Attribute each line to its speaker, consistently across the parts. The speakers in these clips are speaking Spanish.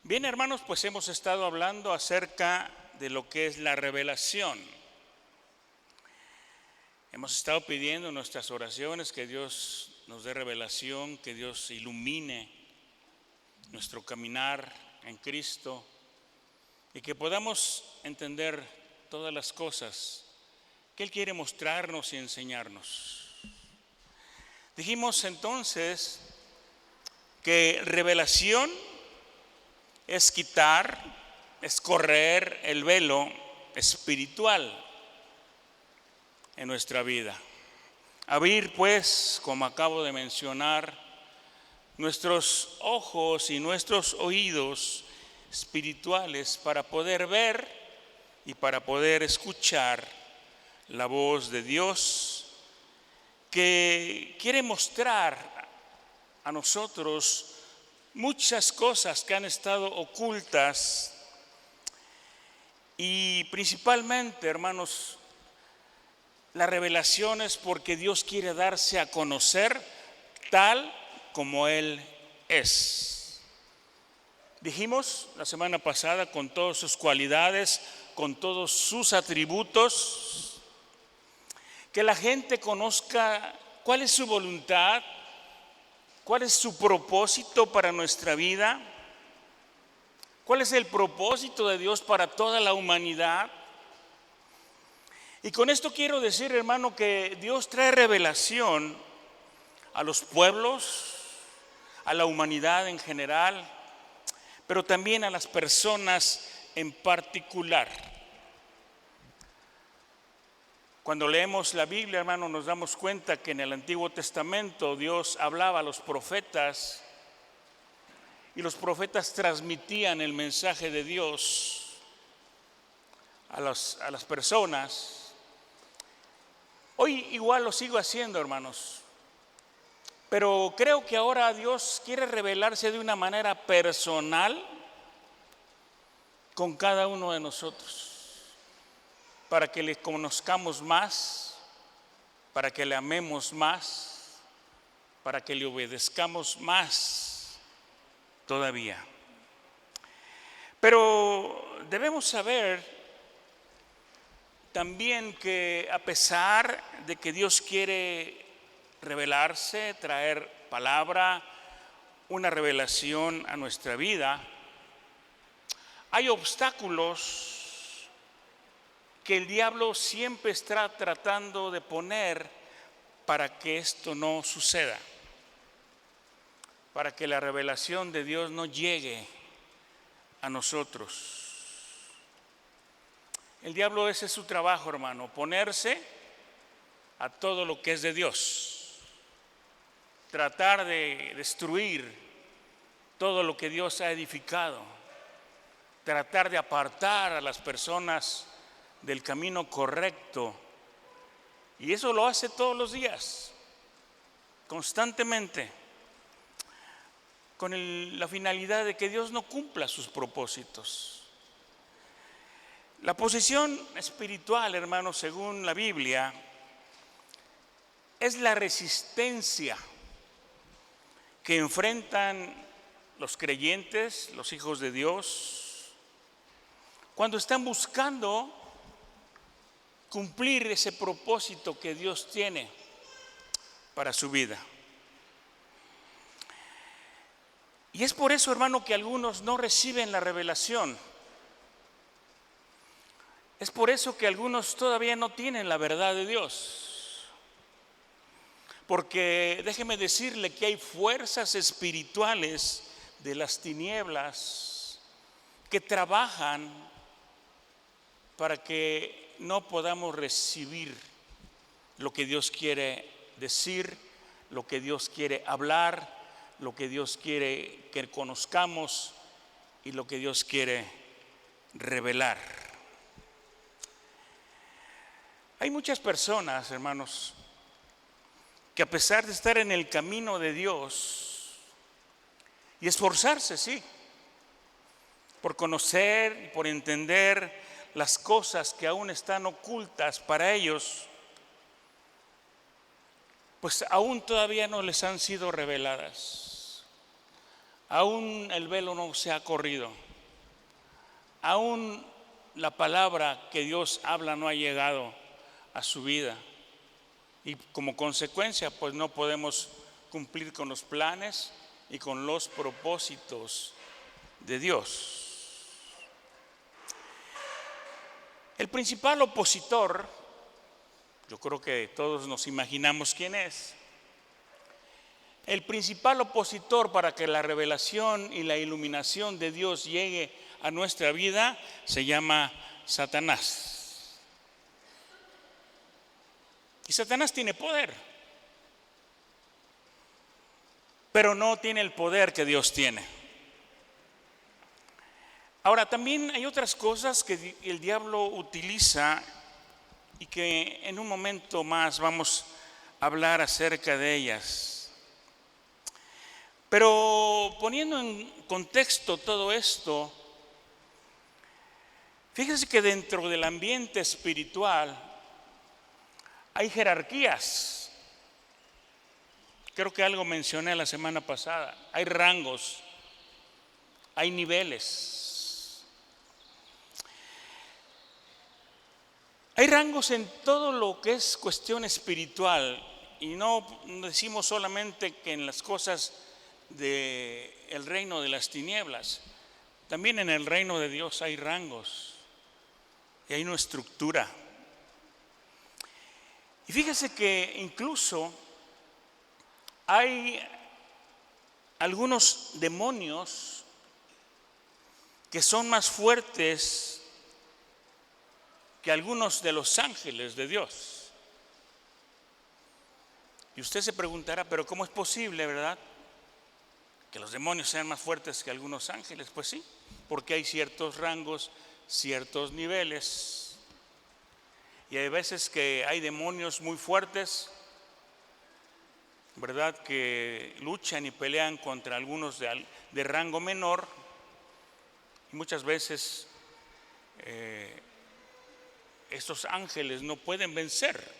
Speaker 1: Bien, hermanos, pues hemos estado hablando acerca de lo que es la revelación. Hemos estado pidiendo en nuestras oraciones que Dios nos dé revelación, que Dios ilumine nuestro caminar en Cristo y que podamos entender todas las cosas que Él quiere mostrarnos y enseñarnos. Dijimos entonces que revelación es quitar, es correr el velo espiritual en nuestra vida. Abrir, pues, como acabo de mencionar, nuestros ojos y nuestros oídos espirituales para poder ver y para poder escuchar la voz de Dios que quiere mostrar a nosotros muchas cosas que han estado ocultas y principalmente, hermanos, la revelación es porque Dios quiere darse a conocer tal como Él es. Dijimos la semana pasada, con todas sus cualidades, con todos sus atributos, que la gente conozca cuál es su voluntad, cuál es su propósito para nuestra vida, cuál es el propósito de Dios para toda la humanidad. Y con esto quiero decir, hermano, que Dios trae revelación a los pueblos, a la humanidad en general, pero también a las personas en particular. Cuando leemos la Biblia, hermano, nos damos cuenta que en el Antiguo Testamento Dios hablaba a los profetas y los profetas transmitían el mensaje de Dios a las personas. Hoy igual lo sigo haciendo, hermanos, pero creo que ahora Dios quiere revelarse de una manera personal con cada uno de nosotros, para que le conozcamos más, para que le amemos más, para que le obedezcamos más todavía. Pero debemos saber también que a pesar de que Dios quiere revelarse, traer palabra, una revelación a nuestra vida, hay obstáculos que el diablo siempre está tratando de poner para que esto no suceda, para que la revelación de Dios no llegue a nosotros. El diablo, ese es su trabajo, hermano, oponerse a todo lo que es de Dios, tratar de destruir todo lo que Dios ha edificado, tratar de apartar a las personas del camino correcto, y eso lo hace todos los días, constantemente, con la finalidad de que Dios no cumpla sus propósitos. La posición espiritual, hermanos, según la Biblia, es la resistencia que enfrentan los creyentes, los hijos de Dios, cuando están buscando cumplir ese propósito que Dios tiene para su vida. Y es por eso, hermano, que algunos no reciben la revelación. Es por eso que algunos todavía no tienen la verdad de Dios. Porque déjeme decirle que hay fuerzas espirituales de las tinieblas que trabajan para que no podamos recibir lo que Dios quiere decir, lo que Dios quiere hablar, lo que Dios quiere que conozcamos y lo que Dios quiere revelar. Hay muchas personas, hermanos, que a pesar de estar en el camino de Dios y esforzarse, sí, por conocer y por entender las cosas que aún están ocultas para ellos, pues aún todavía no les han sido reveladas. Aún el velo no se ha corrido. Aún la palabra que Dios habla no ha llegado a su vida. Y como consecuencia, pues no podemos cumplir con los planes y con los propósitos de Dios. El principal opositor, yo creo que todos nos imaginamos quién es. El principal opositor para que la revelación y la iluminación de Dios llegue a nuestra vida se llama Satanás. Y Satanás tiene poder, pero no tiene el poder que Dios tiene. Ahora, también hay otras cosas que el diablo utiliza y que en un momento más vamos a hablar acerca de ellas. Pero poniendo en contexto todo esto, fíjese que dentro del ambiente espiritual hay jerarquías. Creo que algo mencioné la semana pasada. Hay rangos, hay niveles. Hay rangos en todo lo que es cuestión espiritual. Y no decimos solamente que en las cosas del reino de las tinieblas. También en el reino de Dios hay rangos y hay una estructura. Y fíjese que incluso hay algunos demonios que son más fuertes que algunos de los ángeles de Dios. Y usted se preguntará, pero ¿cómo es posible, verdad, que los demonios sean más fuertes que algunos ángeles? Pues sí, porque hay ciertos rangos, ciertos niveles. Y hay veces que hay demonios muy fuertes, ¿verdad?, que luchan y pelean contra algunos de rango menor. Y muchas veces estos ángeles no pueden vencer,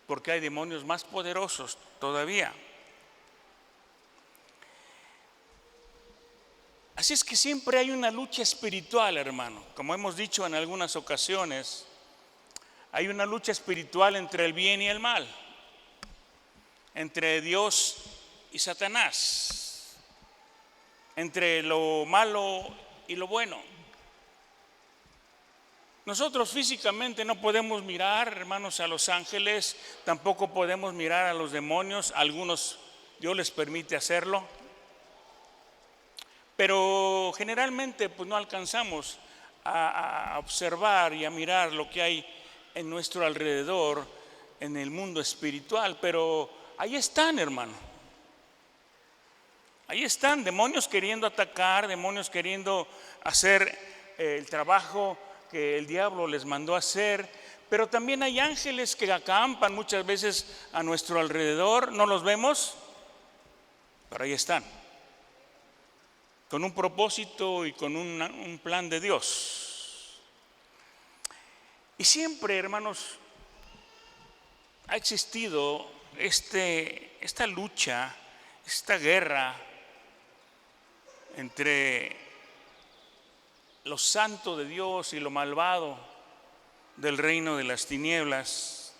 Speaker 1: porque hay demonios más poderosos todavía. Así es que siempre hay una lucha espiritual, hermano. Como hemos dicho en algunas ocasiones, hay una lucha espiritual entre el bien y el mal, entre Dios y Satanás, entre lo malo y lo bueno. Nosotros físicamente no podemos mirar, hermanos, a los ángeles, tampoco podemos mirar a los demonios. Algunos Dios les permite hacerlo, pero generalmente pues no alcanzamos a observar y a mirar lo que hay en nuestro alrededor, en el mundo espiritual. Pero ahí están, hermano. Ahí están demonios queriendo atacar, demonios queriendo hacer el trabajo que el diablo les mandó a hacer. Pero también hay ángeles que acampan muchas veces a nuestro alrededor. No los vemos, pero ahí están, con un propósito y con un plan de Dios. Y siempre, hermanos, ha existido esta lucha, esta guerra entre lo santo de Dios y lo malvado del reino de las tinieblas.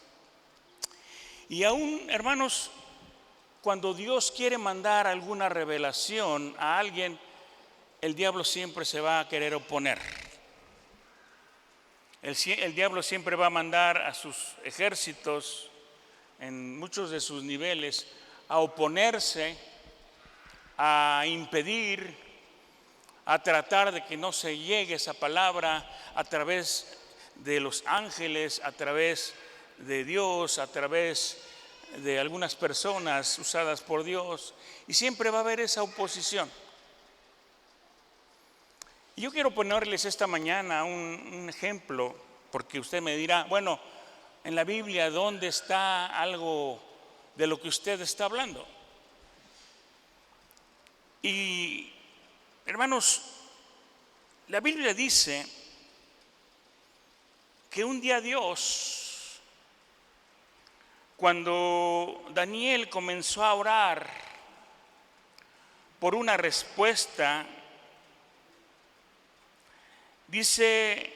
Speaker 1: Y aún, hermanos, cuando Dios quiere mandar alguna revelación a alguien, el diablo siempre se va a querer oponer. El diablo siempre va a mandar a sus ejércitos en muchos de sus niveles a oponerse, a impedir, a tratar de que no se llegue esa palabra a través de los ángeles, a través de Dios, a través de algunas personas usadas por Dios. Y siempre va a haber esa oposición. Y yo quiero ponerles esta mañana un ejemplo, porque usted me dirá, bueno, en la Biblia, ¿dónde está algo de lo que usted está hablando? Y, hermanos, la Biblia dice que un día Dios, cuando Daniel comenzó a orar por una respuesta. Dice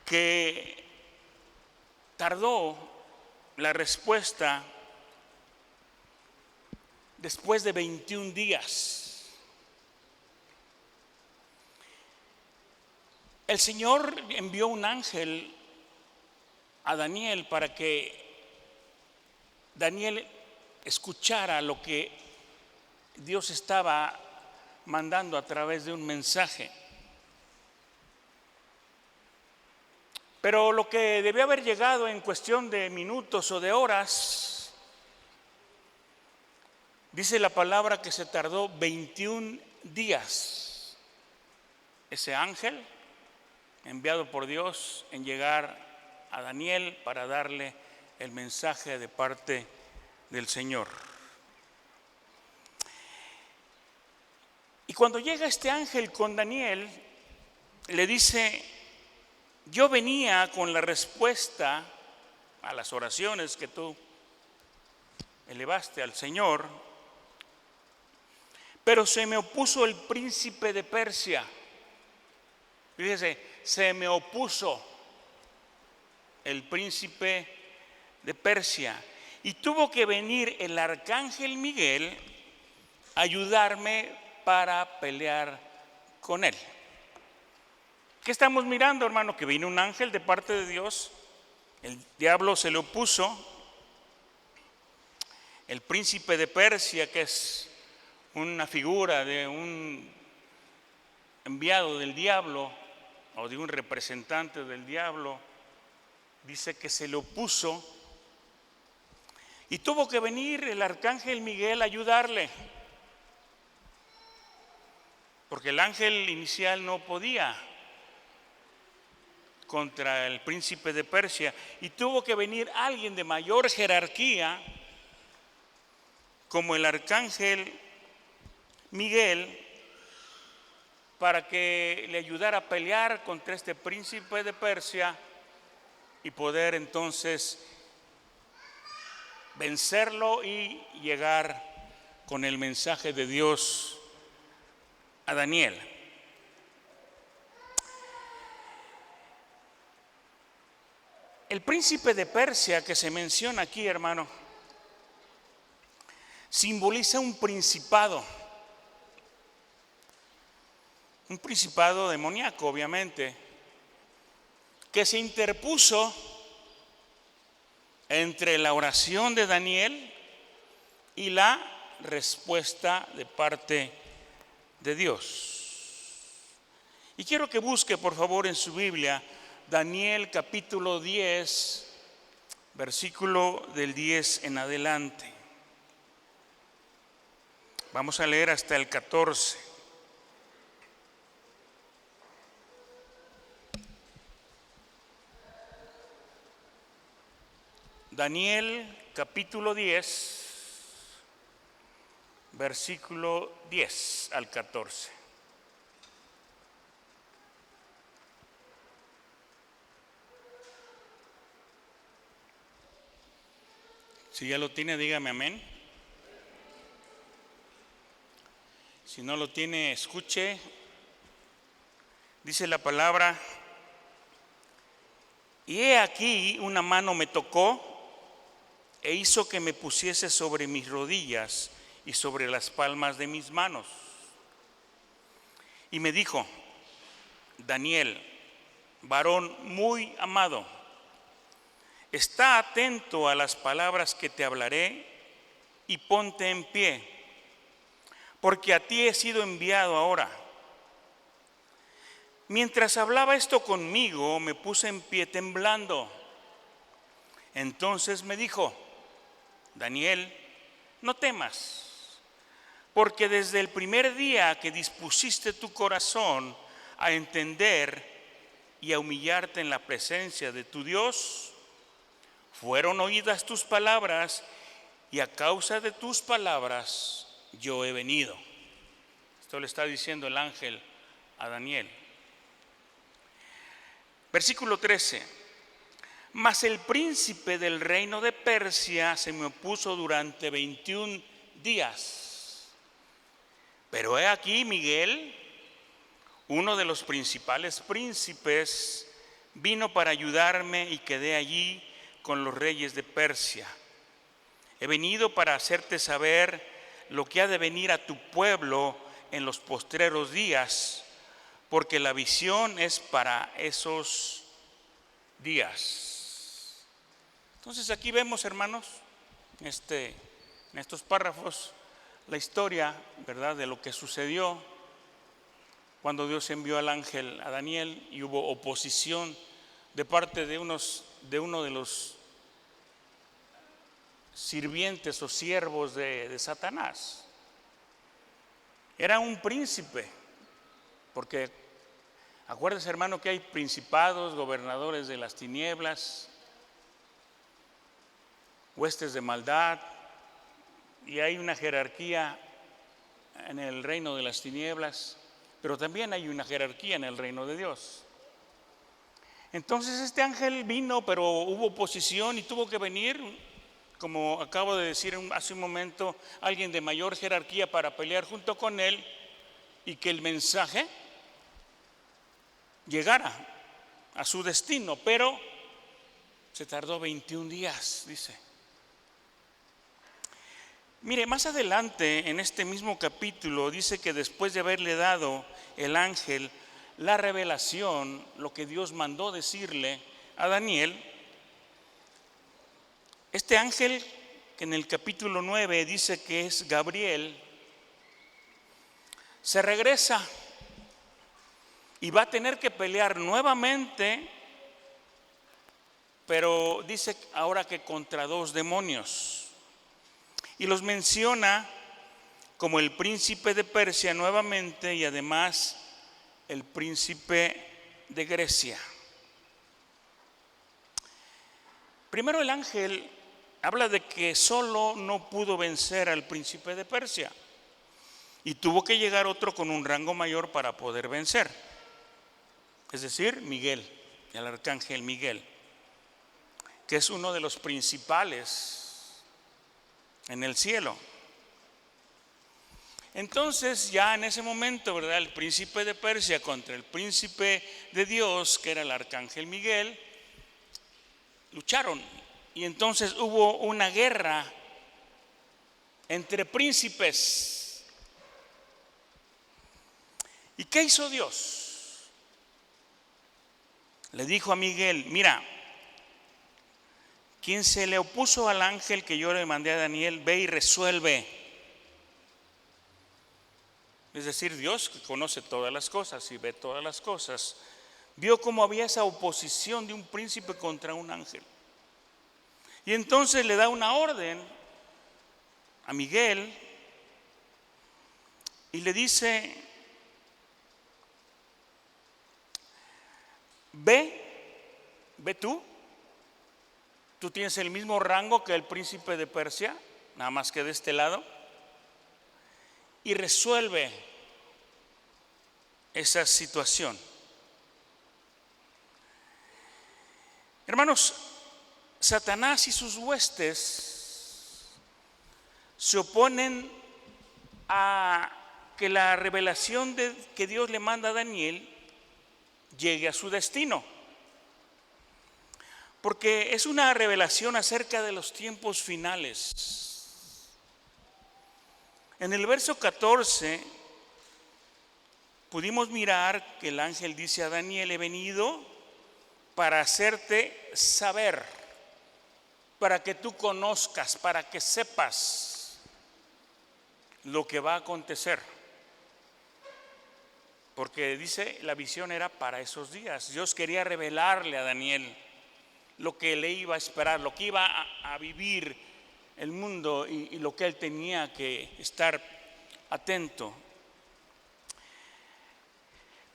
Speaker 1: que tardó la respuesta después de 21 días. El Señor envió un ángel a Daniel para que Daniel escuchara lo que Dios estaba mandando a través de un mensaje. Pero lo que debió haber llegado en cuestión de minutos o de horas, dice la palabra que se tardó 21 días. Ese ángel enviado por Dios en llegar a Daniel para darle el mensaje de parte del Señor. Y cuando llega este ángel con Daniel, le dice: yo venía con la respuesta a las oraciones que tú elevaste al Señor, pero se me opuso el príncipe de Persia. Fíjese, se me opuso el príncipe de Persia, y tuvo que venir el arcángel Miguel a ayudarme para pelear con él. ¿Qué estamos mirando, hermano? Que vino un ángel de parte de Dios, el diablo se le opuso, el príncipe de Persia, que es una figura de un enviado del diablo o de un representante del diablo, dice que se le opuso y tuvo que venir el arcángel Miguel a ayudarle, porque el ángel inicial no podía contra el príncipe de Persia, y tuvo que venir alguien de mayor jerarquía como el arcángel Miguel para que le ayudara a pelear contra este príncipe de Persia y poder entonces vencerlo y llegar con el mensaje de Dios a Daniel. El príncipe de Persia que se menciona aquí, hermano, simboliza un principado demoníaco, obviamente, que se interpuso entre la oración de Daniel y la respuesta de parte de Dios. Y quiero que busque, por favor, en su Biblia Daniel capítulo 10, versículo del 10 en adelante. Vamos a leer hasta el 14. Daniel capítulo 10, versículo 10 al 14. Si ya lo tiene, dígame amén. Si no lo tiene, escuche. Dice la palabra: y he aquí una mano me tocó e hizo que me pusiese sobre mis rodillas y sobre las palmas de mis manos. Y me dijo: Daniel, varón muy amado, está atento a las palabras que te hablaré y ponte en pie, porque a ti he sido enviado ahora. Mientras hablaba esto conmigo, me puse en pie temblando. Entonces me dijo: Daniel, no temas, porque desde el primer día que dispusiste tu corazón a entender y a humillarte en la presencia de tu Dios, fueron oídas tus palabras, y a causa de tus palabras yo he venido. Esto le está diciendo el ángel a Daniel. Versículo 13. Mas el príncipe del reino de Persia se me opuso durante 21 días. Pero he aquí Miguel, uno de los principales príncipes, vino para ayudarme y quedé allí con los reyes de Persia. He venido para hacerte saber lo que ha de venir a tu pueblo en los postreros días, porque la visión es para esos días. Entonces aquí vemos, hermanos, en estos párrafos, la historia, ¿verdad?, de lo que sucedió cuando Dios envió al ángel a Daniel y hubo oposición de parte de uno de los sirvientes o siervos de Satanás. Era un príncipe, porque acuérdese, hermano, que hay principados, gobernadores de las tinieblas, huestes de maldad, y hay una jerarquía en el reino de las tinieblas, pero también hay una jerarquía en el reino de Dios. Entonces este ángel vino, pero hubo oposición y tuvo que venir, como acabo de decir hace un momento, alguien de mayor jerarquía para pelear junto con él y que el mensaje llegara a su destino, pero se tardó 21 días, dice. Mire, más adelante en este mismo capítulo dice que después de haberle dado el ángel la revelación, lo que Dios mandó decirle a Daniel, este ángel, que en el capítulo 9 dice que es Gabriel, se regresa y va a tener que pelear nuevamente, pero dice ahora que contra 2 demonios. Y los menciona como el príncipe de Persia nuevamente y además el príncipe de Grecia. Primero el ángel habla de que solo no pudo vencer al príncipe de Persia y tuvo que llegar otro con un rango mayor para poder vencer, es decir, Miguel, el arcángel Miguel, que es uno de los principales en el cielo. Entonces ya en ese momento, ¿verdad?, el príncipe de Persia contra el príncipe de Dios, que era el arcángel Miguel, lucharon. Y entonces hubo una guerra entre príncipes. ¿Y qué hizo Dios? Le dijo a Miguel: mira, quien se le opuso al ángel que yo le mandé a Daniel, ve y resuelve. Es decir, Dios, que conoce todas las cosas y ve todas las cosas, vio cómo había esa oposición de un príncipe contra un ángel. Y entonces le da una orden a Miguel y le dice: ve tú tienes el mismo rango que el príncipe de Persia, nada más que de este lado, y resuelve esa situación. Hermanos, Satanás y sus huestes se oponen a que la revelación que Dios le manda a Daniel llegue a su destino, porque es una revelación acerca de los tiempos finales. En el verso 14 pudimos mirar que el ángel dice a Daniel: he venido para hacerte saber, para que tú conozcas, para que sepas lo que va a acontecer. Porque dice, la visión era para esos días. Dios quería revelarle a Daniel lo que le iba a esperar, lo que iba a vivir el mundo y lo que él tenía que estar atento.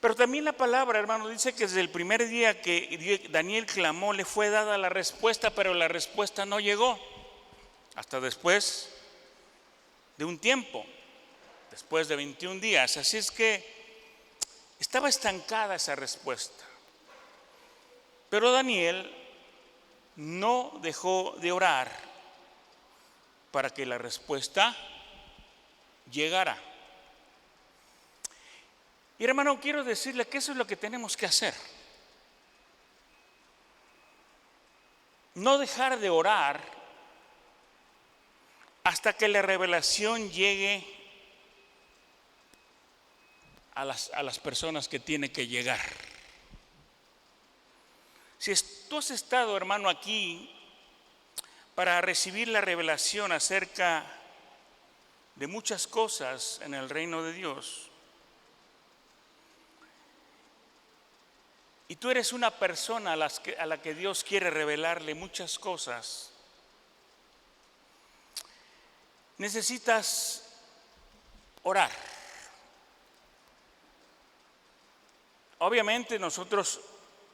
Speaker 1: Pero también la palabra, hermano, dice que desde el primer día que Daniel clamó le fue dada la respuesta, pero la respuesta no llegó hasta después de un tiempo, después de 21 días. Así es que estaba estancada esa respuesta. Pero Daniel no dejó de orar para que la respuesta llegara. Y hermano, quiero decirle que eso es lo que tenemos que hacer. No dejar de orar hasta que la revelación llegue a las personas que tiene que llegar. Si tú has estado, hermano, aquí para recibir la revelación acerca de muchas cosas en el reino de Dios, y tú eres una persona a la que Dios quiere revelarle muchas cosas, necesitas orar. Obviamente nosotros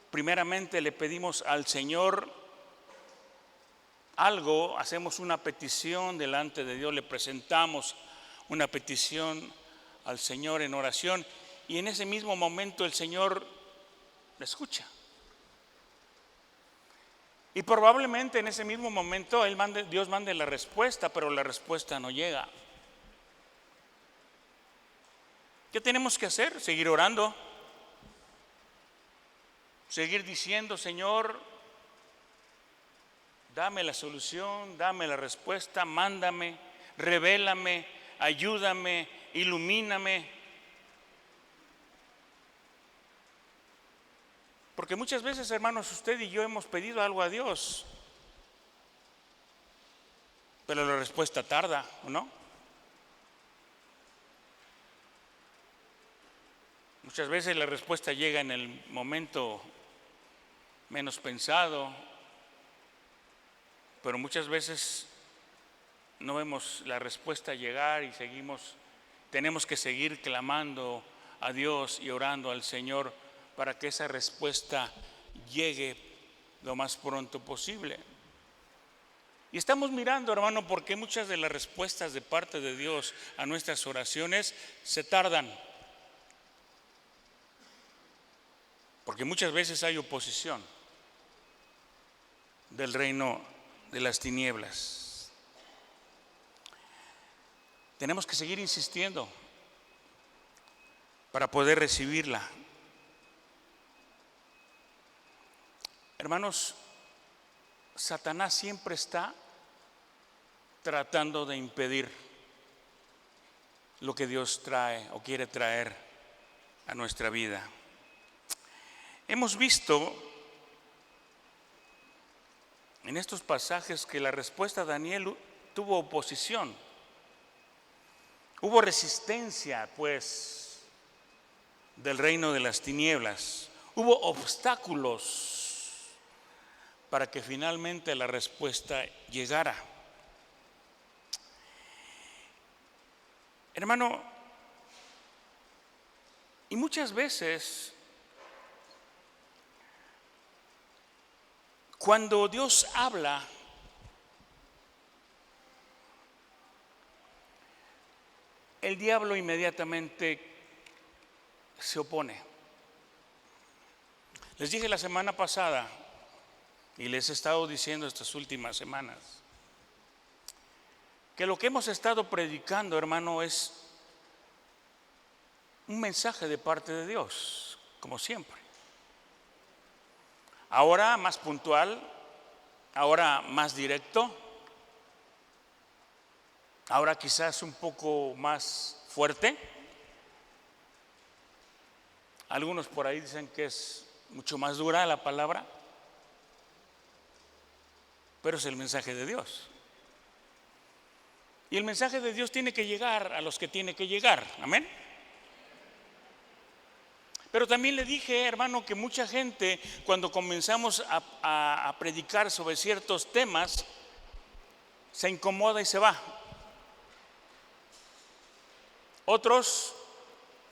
Speaker 1: primeramente le pedimos al Señor algo, hacemos una petición delante de Dios, le presentamos una petición al Señor en oración, y en ese mismo momento el Señor la escucha. Y probablemente en ese mismo momento Dios mande la respuesta, pero la respuesta no llega. ¿Qué tenemos que hacer? Seguir orando. Seguir diciendo: Señor, dame la solución, dame la respuesta, mándame, revélame, ayúdame, ilumíname. Porque muchas veces, hermanos, usted y yo hemos pedido algo a Dios, pero la respuesta tarda, ¿o no? Muchas veces la respuesta llega en el momento menos pensado, pero muchas veces no vemos la respuesta llegar y tenemos que seguir clamando a Dios y orando al Señor para que esa respuesta llegue lo más pronto posible. Y estamos mirando, hermano, porque muchas de las respuestas de parte de Dios a nuestras oraciones se tardan. Porque muchas veces hay oposición del reino de las tinieblas. Tenemos que seguir insistiendo para poder recibirla. Hermanos, Satanás siempre está tratando de impedir lo que Dios trae o quiere traer a nuestra vida. Hemos visto en estos pasajes que la respuesta de Daniel tuvo oposición. Hubo resistencia, pues, del reino de las tinieblas. Hubo obstáculos para que finalmente la respuesta llegara. Hermano, y muchas veces cuando Dios habla, el diablo inmediatamente se opone. Les dije la semana pasada, y les he estado diciendo estas últimas semanas, que lo que hemos estado predicando, hermano, es un mensaje de parte de Dios, como siempre. Ahora más puntual, ahora más directo, ahora quizás un poco más fuerte. Algunos por ahí dicen que es mucho más dura la palabra, pero es el mensaje de Dios. Y el mensaje de Dios tiene que llegar a los que tiene que llegar. Amén. Pero también le dije, hermano, que mucha gente, cuando comenzamos a predicar sobre ciertos temas, se incomoda y se va. Otros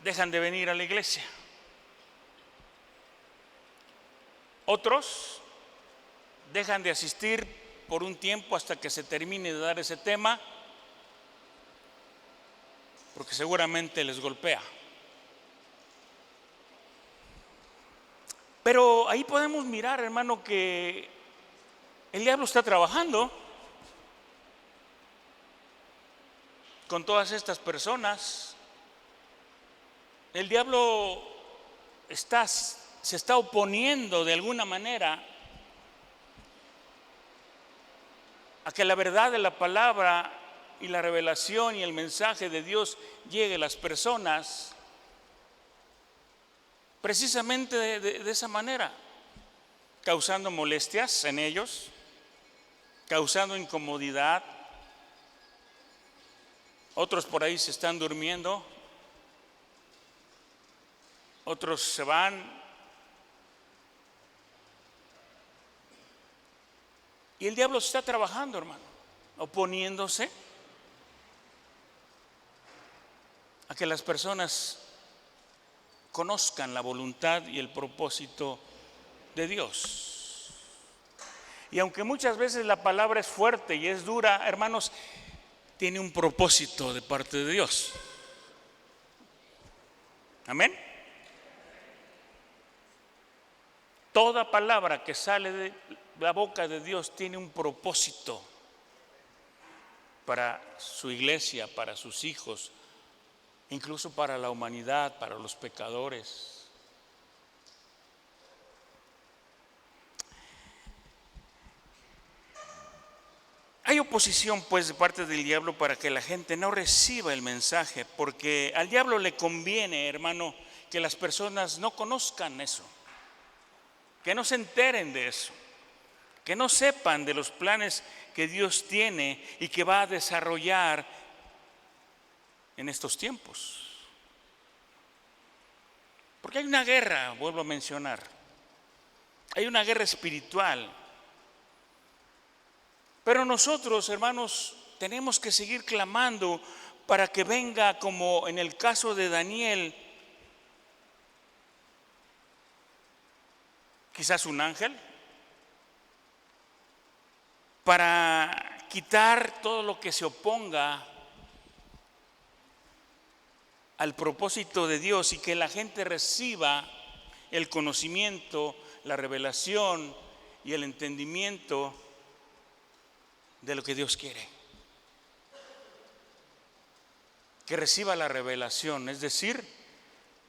Speaker 1: dejan de venir a la iglesia. Otros dejan de asistir por un tiempo hasta que se termine de dar ese tema, porque seguramente les golpea. Pero ahí podemos mirar, hermano, que el diablo está trabajando con todas estas personas el diablo se está oponiendo de alguna manera a que la verdad de la palabra y la revelación y el mensaje de Dios llegue a las personas precisamente de esa manera, causando molestias en ellos, causando incomodidad. Otros por ahí se están durmiendo, otros se van. Y el diablo está trabajando, hermano, oponiéndose a que las personas conozcan la voluntad y el propósito de Dios. Y aunque muchas veces la palabra es fuerte y es dura, hermanos, tiene un propósito de parte de Dios. Amén. Toda palabra que sale de la boca de Dios tiene un propósito para su iglesia, para sus hijos, incluso para la humanidad, para los pecadores. Hay oposición pues de parte del diablo para que la gente no reciba el mensaje, porque al diablo le conviene, hermano, que las personas no conozcan eso, que no se enteren de eso, que no sepan de los planes que Dios tiene y que va a desarrollar en estos tiempos. Porque hay una guerra, vuelvo a mencionar, hay una guerra espiritual. Pero nosotros, hermanos, tenemos que seguir clamando para que venga, como en el caso de Daniel, quizás un ángel, para quitar todo lo que se oponga al propósito de Dios y que la gente reciba el conocimiento, la revelación y el entendimiento de lo que Dios quiere. Que reciba la revelación, es decir,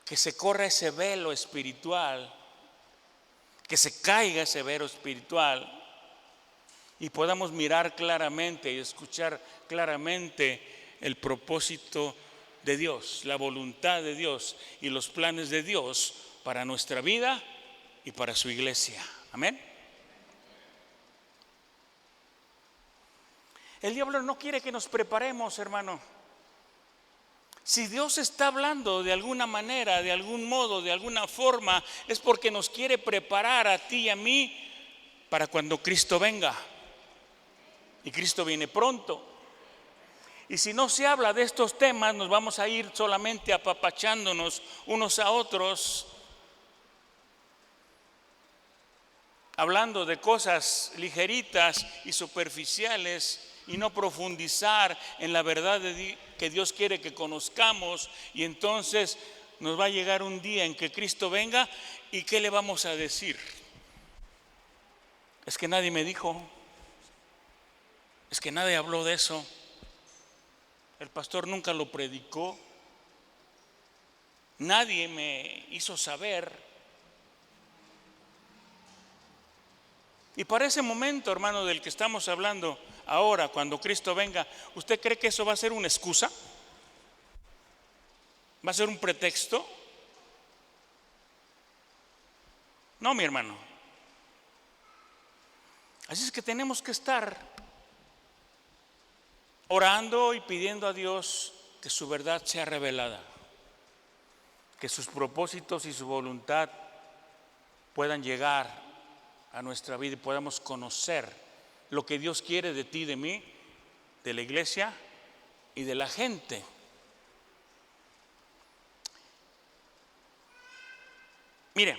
Speaker 1: que se corra ese velo espiritual, que se caiga ese velo espiritual y podamos mirar claramente y escuchar claramente el propósito de Dios, la voluntad de Dios y los planes de Dios para nuestra vida y para su iglesia. Amén. El diablo no quiere que nos preparemos, hermano. Si Dios está hablando de alguna manera, de algún modo, de alguna forma, es porque nos quiere preparar a ti y a mí para cuando Cristo venga. Y Cristo viene pronto. Y si no se habla de estos temas, nos vamos a ir solamente apapachándonos unos a otros, hablando de cosas ligeritas y superficiales y no profundizar en la verdad que Dios quiere que conozcamos. Y entonces nos va a llegar un día en que Cristo venga y ¿qué le vamos a decir? Es que nadie me dijo, es que nadie habló de eso, el pastor nunca lo predicó, nadie me hizo saber. Y para ese momento, hermano, del que estamos hablando ahora, cuando Cristo venga, ¿usted cree que eso va a ser una excusa? ¿Va a ser un pretexto? No, mi hermano. Así es que tenemos que estar orando y pidiendo a Dios que su verdad sea revelada, que sus propósitos y su voluntad puedan llegar a nuestra vida y podamos conocer lo que Dios quiere de ti, de mí, de la iglesia y de la gente. Mire,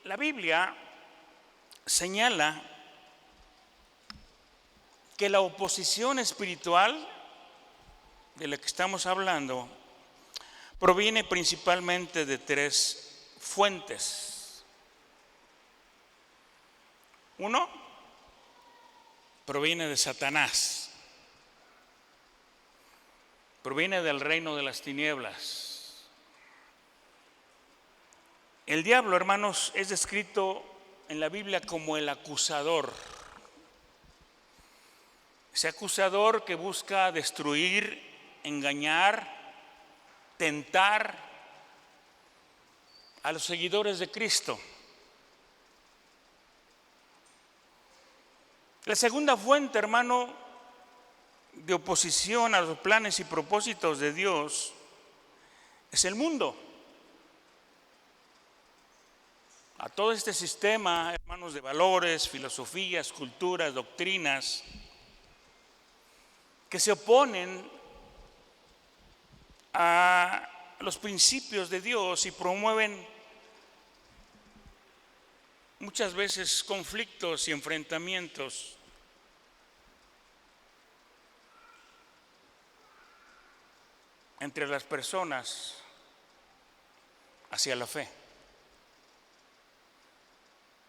Speaker 1: la Biblia señala que la oposición espiritual de la que estamos hablando proviene principalmente de tres fuentes. Uno, proviene de Satanás, proviene del reino de las tinieblas. El diablo, hermanos, es descrito en la Biblia como el acusador. Ese acusador que busca destruir, engañar, tentar a los seguidores de Cristo. La segunda fuente, hermano, de oposición a los planes y propósitos de Dios es el mundo. A todo este sistema, hermanos, de valores, filosofías, culturas, doctrinas, que se oponen a los principios de Dios y promueven muchas veces conflictos y enfrentamientos. Entre las personas hacia la fe.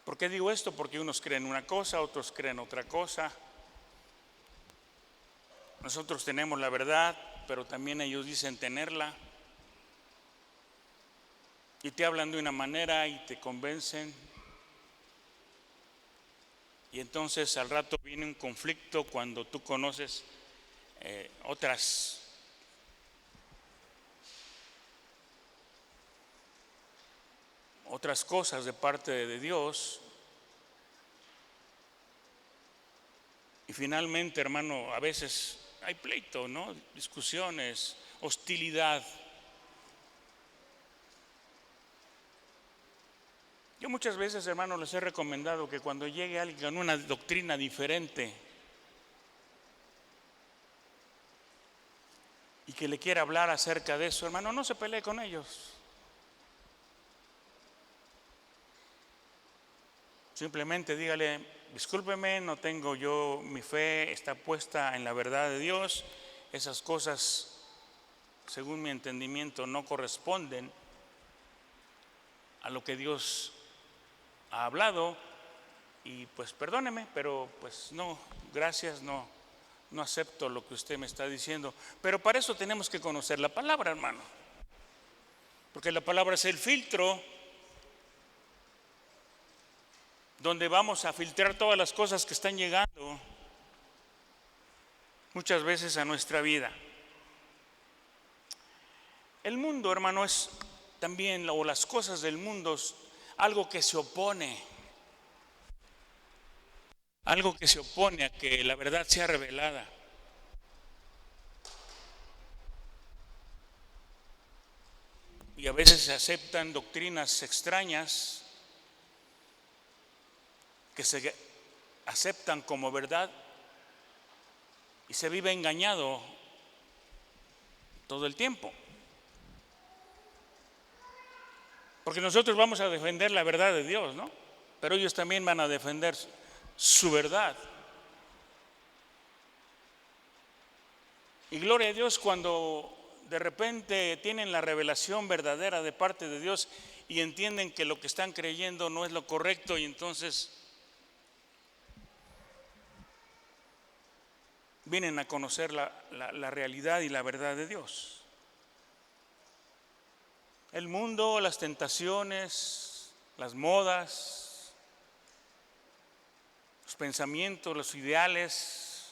Speaker 1: ¿Por qué digo esto? Porque unos creen una cosa, otros creen otra cosa. Nosotros tenemos la verdad, pero también ellos dicen tenerla. Y te hablan de una manera y te convencen. Y entonces al rato viene un conflicto cuando tú conoces otras cosas de parte de Dios. Y finalmente, hermano, a veces hay pleito, ¿no? Discusiones, hostilidad. Yo muchas veces, hermano, les he recomendado que cuando llegue alguien con una doctrina diferente y que le quiera hablar acerca de eso, hermano, no se pelee con ellos. Simplemente dígale: discúlpeme, no tengo yo, mi fe está puesta en la verdad de Dios. Esas cosas, según mi entendimiento, no corresponden a lo que Dios ha hablado. Y pues perdóneme, pero pues no, gracias, no acepto lo que usted me está diciendo. Pero para eso tenemos que conocer la palabra, hermano. Porque la palabra es el filtro donde vamos a filtrar todas las cosas que están llegando muchas veces a nuestra vida. El mundo, hermano, es también, o las cosas del mundo, algo que se opone a que la verdad sea revelada. Y a veces se aceptan doctrinas extrañas que se aceptan como verdad y se vive engañado todo el tiempo. Porque nosotros vamos a defender la verdad de Dios, ¿no? Pero ellos también van a defender su verdad. Y gloria a Dios cuando de repente tienen la revelación verdadera de parte de Dios y entienden que lo que están creyendo no es lo correcto, y entonces vienen a conocer la realidad y la verdad de Dios. El mundo, las tentaciones, las modas, los pensamientos, los ideales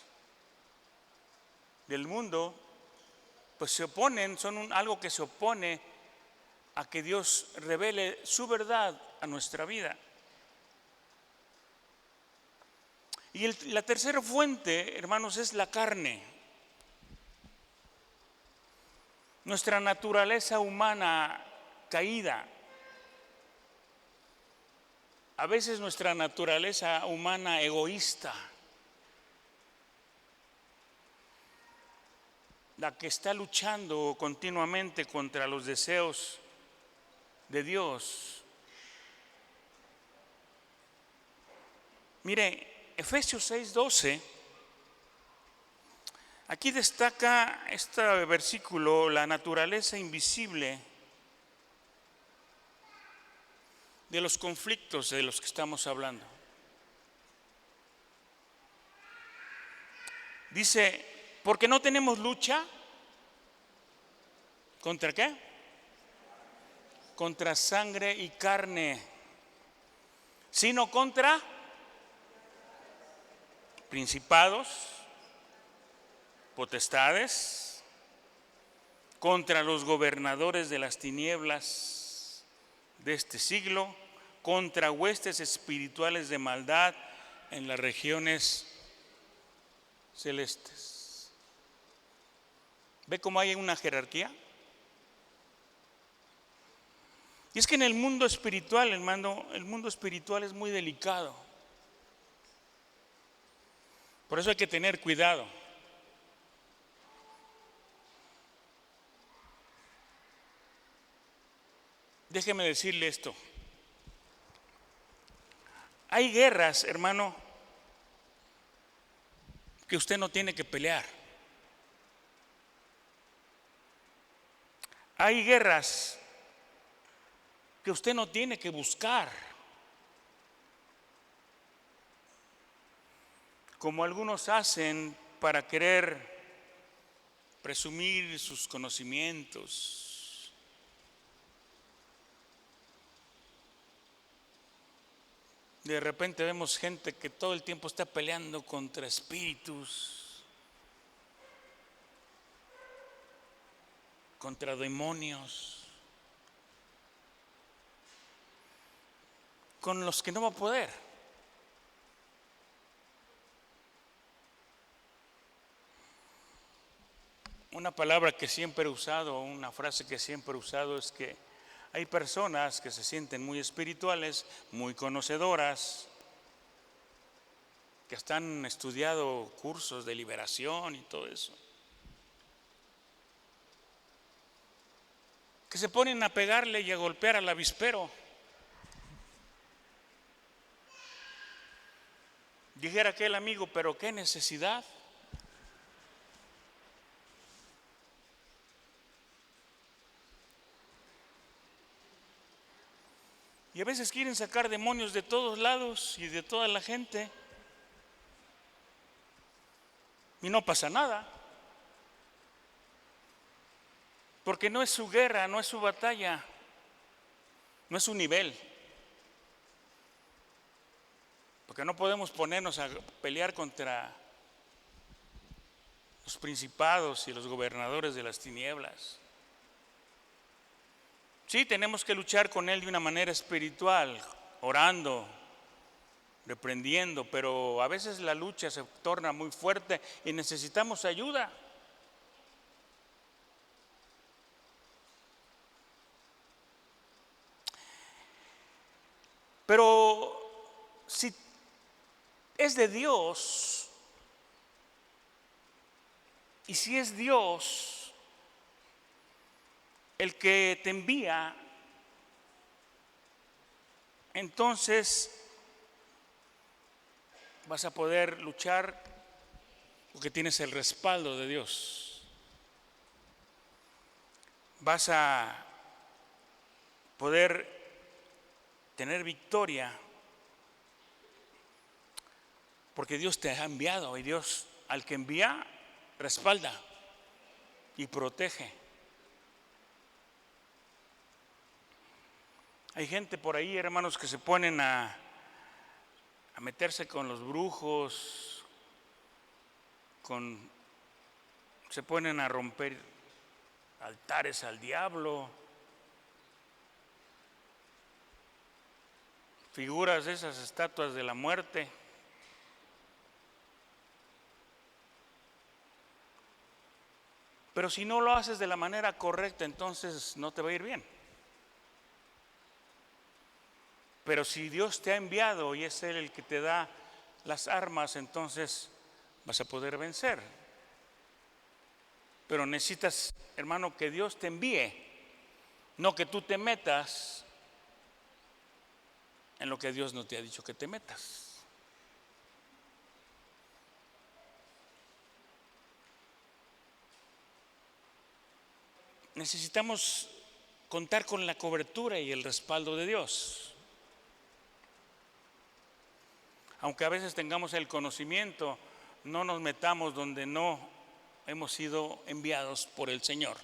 Speaker 1: del mundo, pues se oponen, son algo que se opone a que Dios revele su verdad a nuestra vida. Y la tercera fuente, hermanos, es la carne. Nuestra naturaleza humana caída. A veces nuestra naturaleza humana egoísta, la que está luchando continuamente contra los deseos de Dios. Mire, Efesios 6:12, aquí destaca este versículo, la naturaleza invisible de los conflictos de los que estamos hablando. Dice: porque no tenemos lucha, ¿contra qué? contra sangre y carne, sino contra principados, potestades, contra los gobernadores de las tinieblas de este siglo, contra huestes espirituales de maldad en las regiones celestes. ¿Ve cómo hay una jerarquía? Y es que en el mundo espiritual, hermano, el mundo espiritual es muy delicado. Por eso hay que tener cuidado. Déjeme decirle esto. Hay guerras, hermano, que usted no tiene que pelear. Hay guerras que usted no tiene que buscar. Como algunos hacen para querer presumir sus conocimientos. De repente vemos gente que todo el tiempo está peleando contra espíritus, contra demonios, con los que no va a poder. Una palabra que siempre he usado, una frase que siempre he usado es que hay personas que se sienten muy espirituales, muy conocedoras, que hasta han estudiado cursos de liberación y todo eso, que se ponen a pegarle y a golpear al avispero. Dijera aquel amigo, pero qué necesidad. Y a veces quieren sacar demonios de todos lados y de toda la gente. Y no pasa nada. Porque no es su guerra, no es su batalla, no es su nivel. Porque no podemos ponernos a pelear contra los principados y los gobernadores de las tinieblas. Sí, tenemos que luchar con él de una manera espiritual, orando, reprendiendo, pero a veces la lucha se torna muy fuerte y necesitamos ayuda. Pero si es de Dios, y si es Dios el que te envía, entonces vas a poder luchar porque tienes el respaldo de Dios. Vas a poder tener victoria porque Dios te ha enviado y Dios al que envía respalda y protege. Hay gente por ahí, hermanos, que se ponen a meterse con los brujos, se ponen a romper altares al diablo, figuras de esas estatuas de la muerte. Pero si no lo haces de la manera correcta, entonces no te va a ir bien. Pero si Dios te ha enviado y es Él el que te da las armas, entonces vas a poder vencer. Pero necesitas, hermano, que Dios te envíe, no que tú te metas en lo que Dios no te ha dicho que te metas. Necesitamos contar con la cobertura y el respaldo de Dios. Aunque a veces tengamos el conocimiento, no nos metamos donde no hemos sido enviados por el Señor.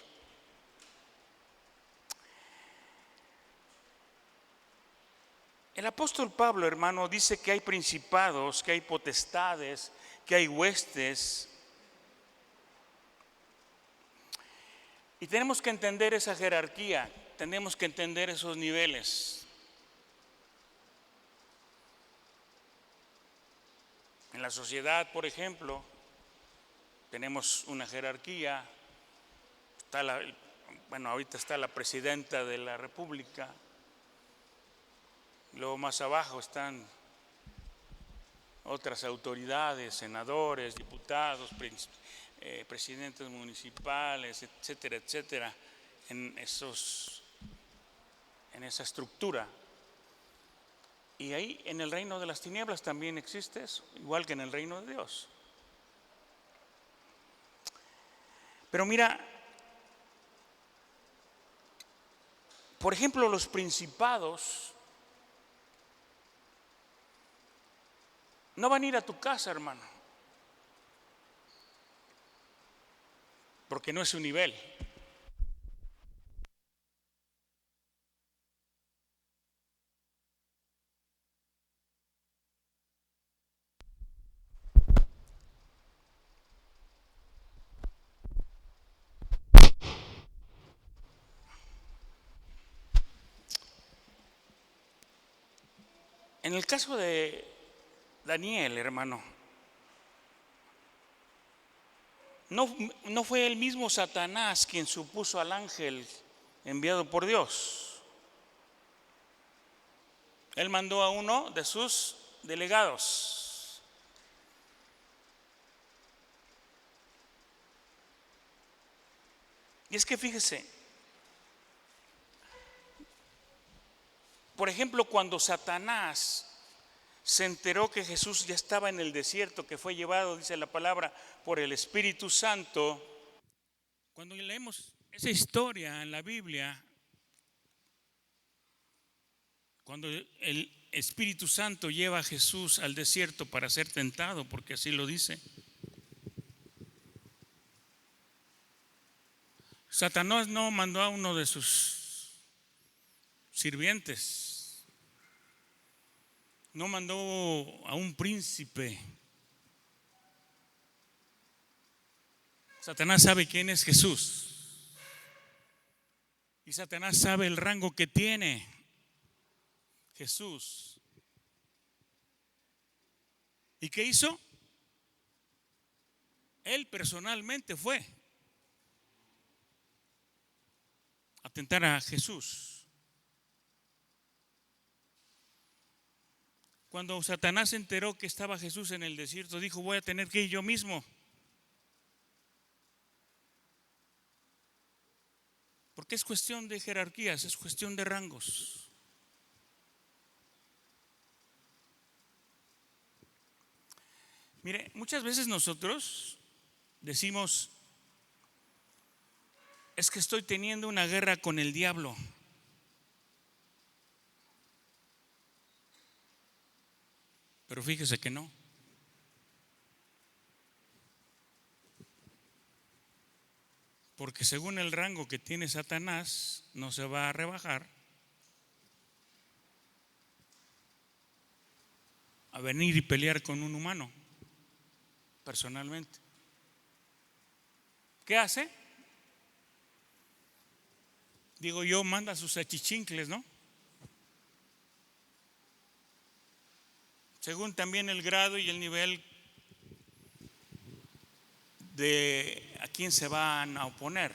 Speaker 1: El apóstol Pablo, hermano, dice que hay principados, que hay potestades, que hay huestes. Y tenemos que entender esa jerarquía, tenemos que entender esos niveles. En la sociedad, por ejemplo, tenemos una jerarquía. Ahorita está la presidenta de la República. Luego más abajo están otras autoridades, senadores, diputados, presidentes municipales, etcétera, etcétera, en esa estructura. Y ahí en el reino de las tinieblas también existe eso, igual que en el reino de Dios. Pero mira, por ejemplo, los principados no van a ir a tu casa, hermano, porque no es su nivel. En el caso de Daniel, hermano, no fue el mismo Satanás quien supuso al ángel enviado por Dios. Él mandó a uno de sus delegados. Y es que fíjese, por ejemplo, cuando Satanás se enteró que Jesús ya estaba en el desierto, que fue llevado, dice la palabra, por el Espíritu Santo. Cuando leemos esa historia en la Biblia, cuando el Espíritu Santo lleva a Jesús al desierto para ser tentado, porque así lo dice, Satanás no mandó a uno de sus sirvientes, no mandó a un príncipe. Satanás sabe quién es Jesús y Satanás sabe el rango que tiene Jesús. ¿Y qué hizo? Él personalmente fue a tentar a Jesús. Cuando Satanás se enteró que estaba Jesús en el desierto, dijo: voy a tener que ir yo mismo, porque es cuestión de jerarquías, es cuestión de rangos. Mire, muchas veces nosotros decimos: es que estoy teniendo una guerra con el diablo. Pero fíjese que no. Porque según el rango que tiene Satanás, no se va a rebajar a venir y pelear con un humano personalmente. ¿Qué hace? Digo yo, manda sus achichincles, ¿no? Según también el grado y el nivel de a quién se van a oponer.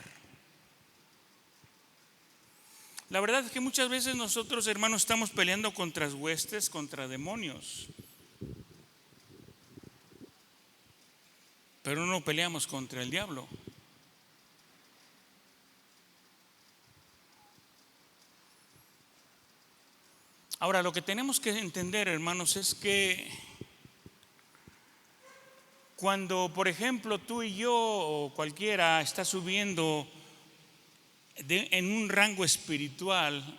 Speaker 1: La verdad es que muchas veces nosotros, hermanos, estamos peleando contra huestes, contra demonios, pero no peleamos contra el diablo. Ahora, lo que tenemos que entender, hermanos, es que cuando, por ejemplo, tú y yo o cualquiera está subiendo en un rango espiritual,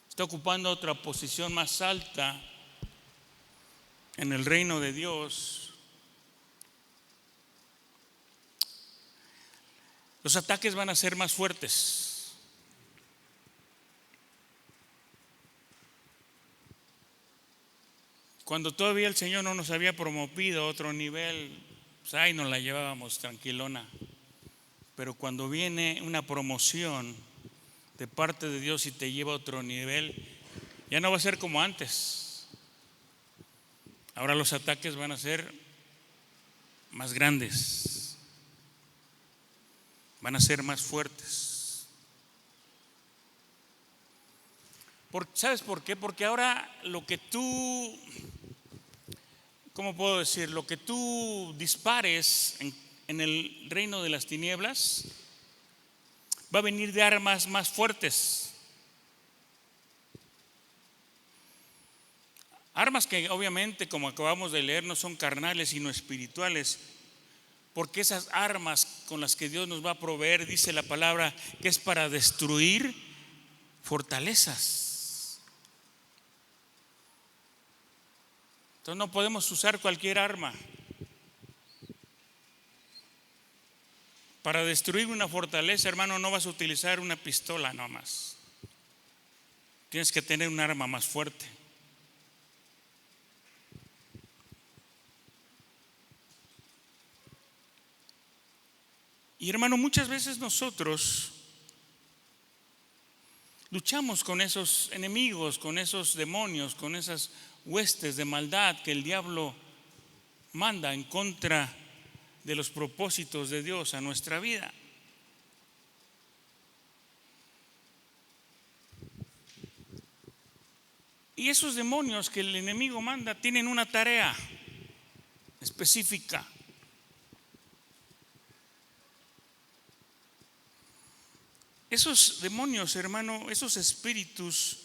Speaker 1: está ocupando otra posición más alta en el reino de Dios, los ataques van a ser más fuertes. Cuando todavía el Señor no nos había promovido a otro nivel, pues ahí nos la llevábamos tranquilona. Pero cuando viene una promoción de parte de Dios y te lleva a otro nivel, ya no va a ser como antes. Ahora los ataques van a ser más grandes, van a ser más fuertes. ¿Sabes por qué? Porque ahora lo que tú, ¿cómo puedo decir? Lo que tú dispares en el reino de las tinieblas va a venir de armas más fuertes. Armas que obviamente, como acabamos de leer, no son carnales sino espirituales, porque esas armas con las que Dios nos va a proveer, dice la palabra, que es para destruir fortalezas. Entonces no podemos usar cualquier arma. Para destruir una fortaleza, hermano, no vas a utilizar una pistola nomás. Tienes que tener un arma más fuerte. Y hermano, muchas veces nosotros luchamos con esos enemigos, con esos demonios, con esas huestes de maldad que el diablo manda en contra de los propósitos de Dios a nuestra vida. Y esos demonios que el enemigo manda tienen una tarea específica. Esos demonios, hermano, esos espíritus,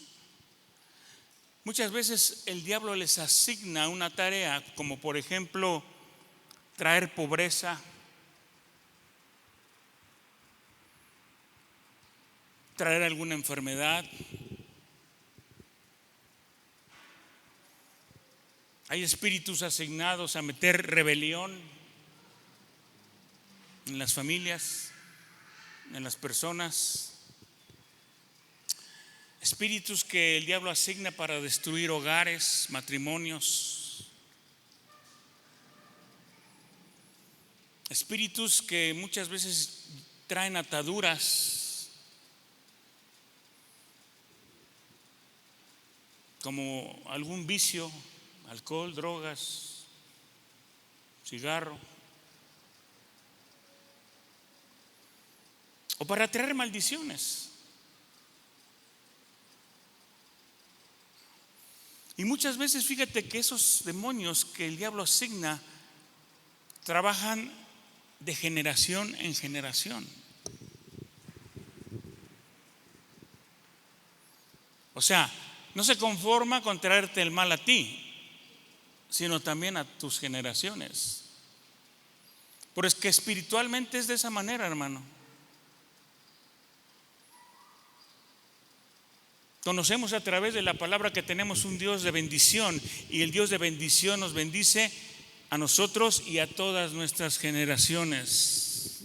Speaker 1: muchas veces el diablo les asigna una tarea, como por ejemplo traer pobreza, traer alguna enfermedad. Hay espíritus asignados a meter rebelión en las familias, en las personas. Espíritus que el diablo asigna para destruir hogares, matrimonios. Espíritus que muchas veces traen ataduras, como algún vicio, alcohol, drogas, cigarro, o para traer maldiciones. Y muchas veces fíjate que esos demonios que el diablo asigna trabajan de generación en generación. O sea, no se conforma con traerte el mal a ti, sino también a tus generaciones. Pero es que espiritualmente es de esa manera, hermano. Conocemos a través de la palabra que tenemos un Dios de bendición, y el Dios de bendición nos bendice a nosotros y a todas nuestras generaciones.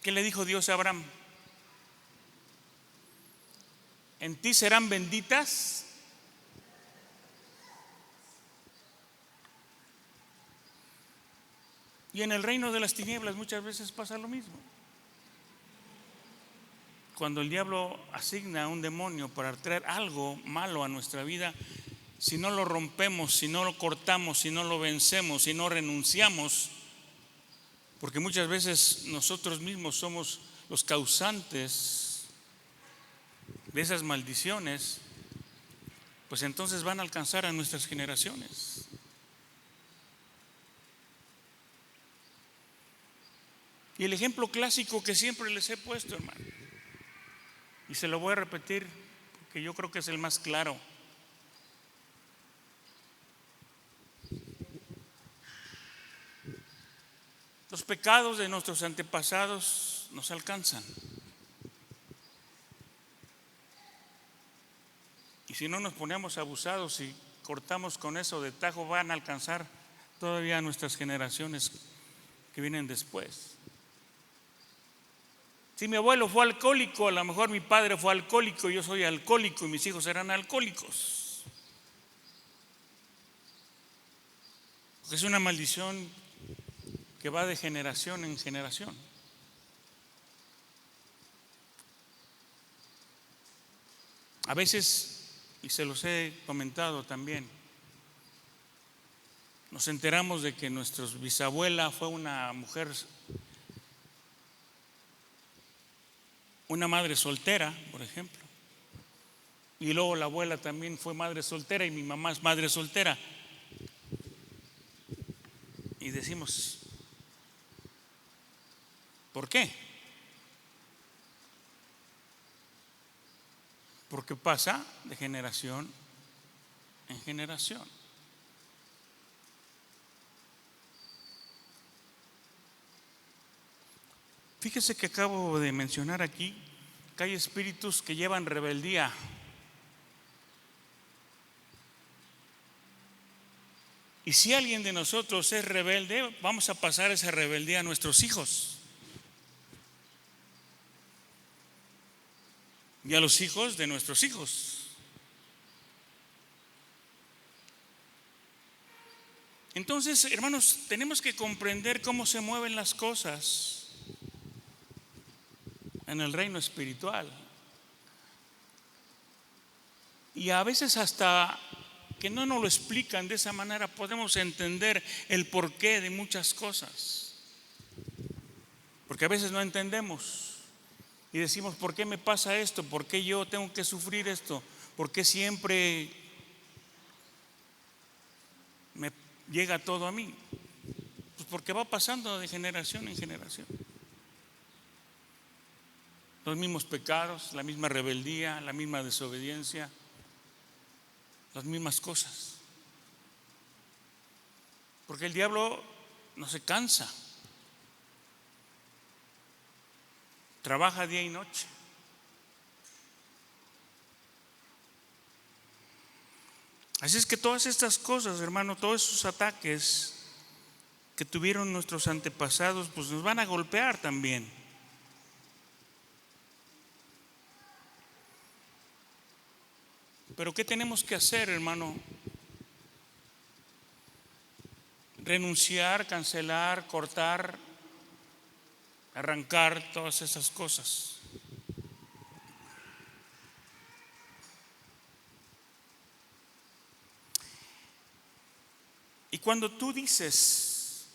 Speaker 1: ¿Qué le dijo Dios a Abraham? En ti serán benditas y en el reino de las tinieblas muchas veces pasa lo mismo. Cuando el diablo asigna a un demonio para traer algo malo a nuestra vida, si no lo rompemos, si no lo cortamos, si no lo vencemos, si no renunciamos, porque muchas veces nosotros mismos somos los causantes de esas maldiciones, pues entonces van a alcanzar a nuestras generaciones. Y el ejemplo clásico que siempre les he puesto, hermano, y se lo voy a repetir porque yo creo que es el más claro. Los pecados de nuestros antepasados nos alcanzan. Y si no nos ponemos abusados y cortamos con eso de tajo, van a alcanzar todavía a nuestras generaciones que vienen después. Si mi abuelo fue alcohólico, a lo mejor mi padre fue alcohólico, yo soy alcohólico y mis hijos serán alcohólicos. Porque es una maldición que va de generación en generación. A veces, y se los he comentado también, nos enteramos de que nuestra bisabuela fue una mujer, una madre soltera, por ejemplo, y luego la abuela también fue madre soltera y mi mamá es madre soltera. Y decimos, ¿por qué? Porque pasa de generación en generación. Fíjese que acabo de mencionar aquí que hay espíritus que llevan rebeldía. Y si alguien de nosotros es rebelde, vamos a pasar esa rebeldía a nuestros hijos y a los hijos de nuestros hijos. Entonces, hermanos, tenemos que comprender cómo se mueven las cosas en el reino espiritual. Y a veces hasta que no nos lo explican de esa manera podemos entender el porqué de muchas cosas. Porque a veces no entendemos y decimos, ¿por qué me pasa esto? ¿Por qué yo tengo que sufrir esto? ¿Por qué siempre me llega todo a mí? Pues porque va pasando de generación en generación. Los mismos pecados, la misma rebeldía, la misma desobediencia, las mismas cosas. Porque el diablo no se cansa, trabaja día y noche. Así es que todas estas cosas, hermano, todos esos ataques que tuvieron nuestros antepasados, pues nos van a golpear también. Pero ¿qué tenemos que hacer, hermano? Renunciar, cancelar, cortar, arrancar todas esas cosas. Y cuando tú dices,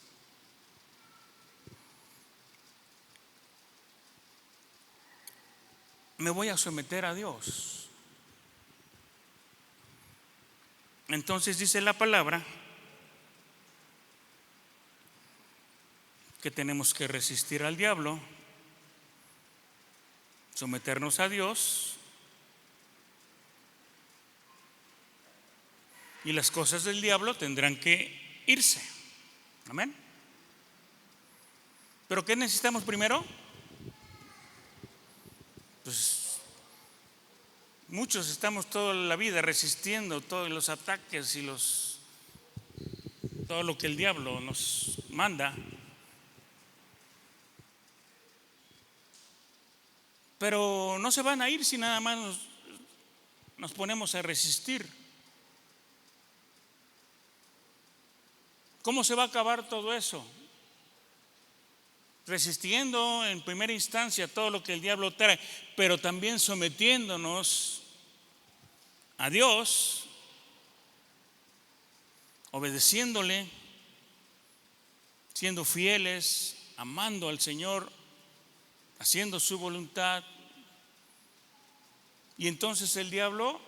Speaker 1: me voy a someter a Dios, entonces dice la palabra que tenemos que resistir al diablo, someternos a Dios, y las cosas del diablo tendrán que irse. Amén. ¿Pero qué necesitamos primero? Pues muchos estamos toda la vida resistiendo todos los ataques y todo lo que el diablo nos manda. Pero no se van a ir si nada más nos ponemos a resistir. ¿Cómo se va a acabar todo eso? Resistiendo en primera instancia todo lo que el diablo trae, pero también sometiéndonos a Dios, obedeciéndole, siendo fieles, amando al Señor, haciendo su voluntad. Y entonces el diablo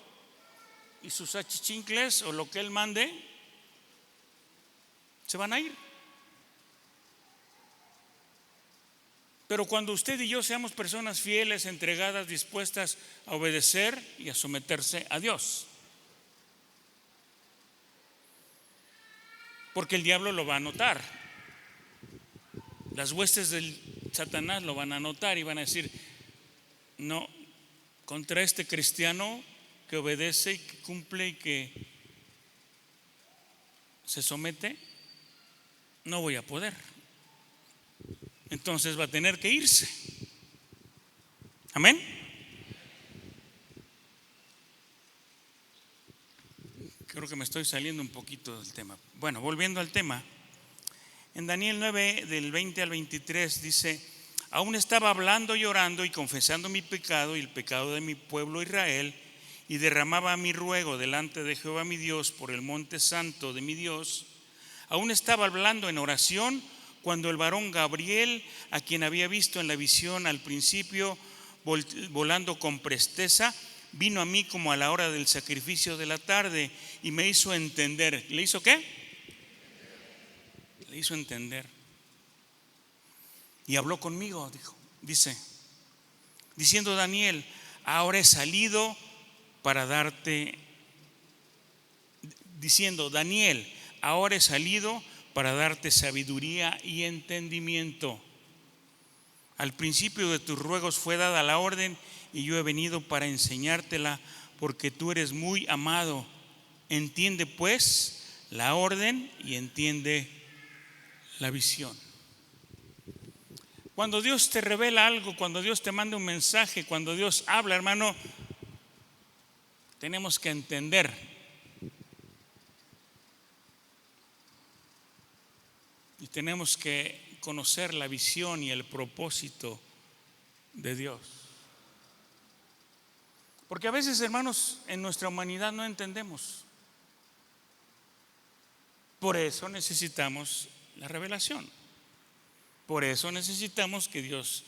Speaker 1: y sus achichincles o lo que él mande se van a ir. Pero cuando usted y yo seamos personas fieles, entregadas, dispuestas a obedecer y a someterse a Dios, porque el diablo lo va a notar, las huestes del Satanás lo van a notar y van a decir, no, contra este cristiano que obedece y que cumple y que se somete, no voy a poder. Entonces va a tener que irse. Amén. Creo que me estoy saliendo un poquito del tema. Bueno, volviendo al tema. En Daniel 9, del 20 al 23 dice: aún estaba hablando y orando y confesando mi pecado y el pecado de mi pueblo Israel, y derramaba mi ruego delante de Jehová mi Dios por el monte santo de mi Dios. Aún estaba hablando en oración cuando el varón Gabriel, a quien había visto en la visión al principio volando con presteza, vino a mí como a la hora del sacrificio de la tarde y me hizo entender. ¿Le hizo qué? Le hizo entender. Y habló conmigo, dice, diciendo: Daniel, ahora he salido para darte, diciendo: Daniel, ahora he salido para darte sabiduría y entendimiento. Al principio de tus ruegos fue dada la orden y yo he venido para enseñártela, porque tú eres muy amado. Entiende pues la orden y entiende la visión. Cuando Dios te revela algo, cuando Dios te manda un mensaje, cuando Dios habla, hermano, tenemos que entender. Y tenemos que conocer la visión y el propósito de Dios. Porque a veces, hermanos, en nuestra humanidad no entendemos. Por eso necesitamos la revelación. Por eso necesitamos que Dios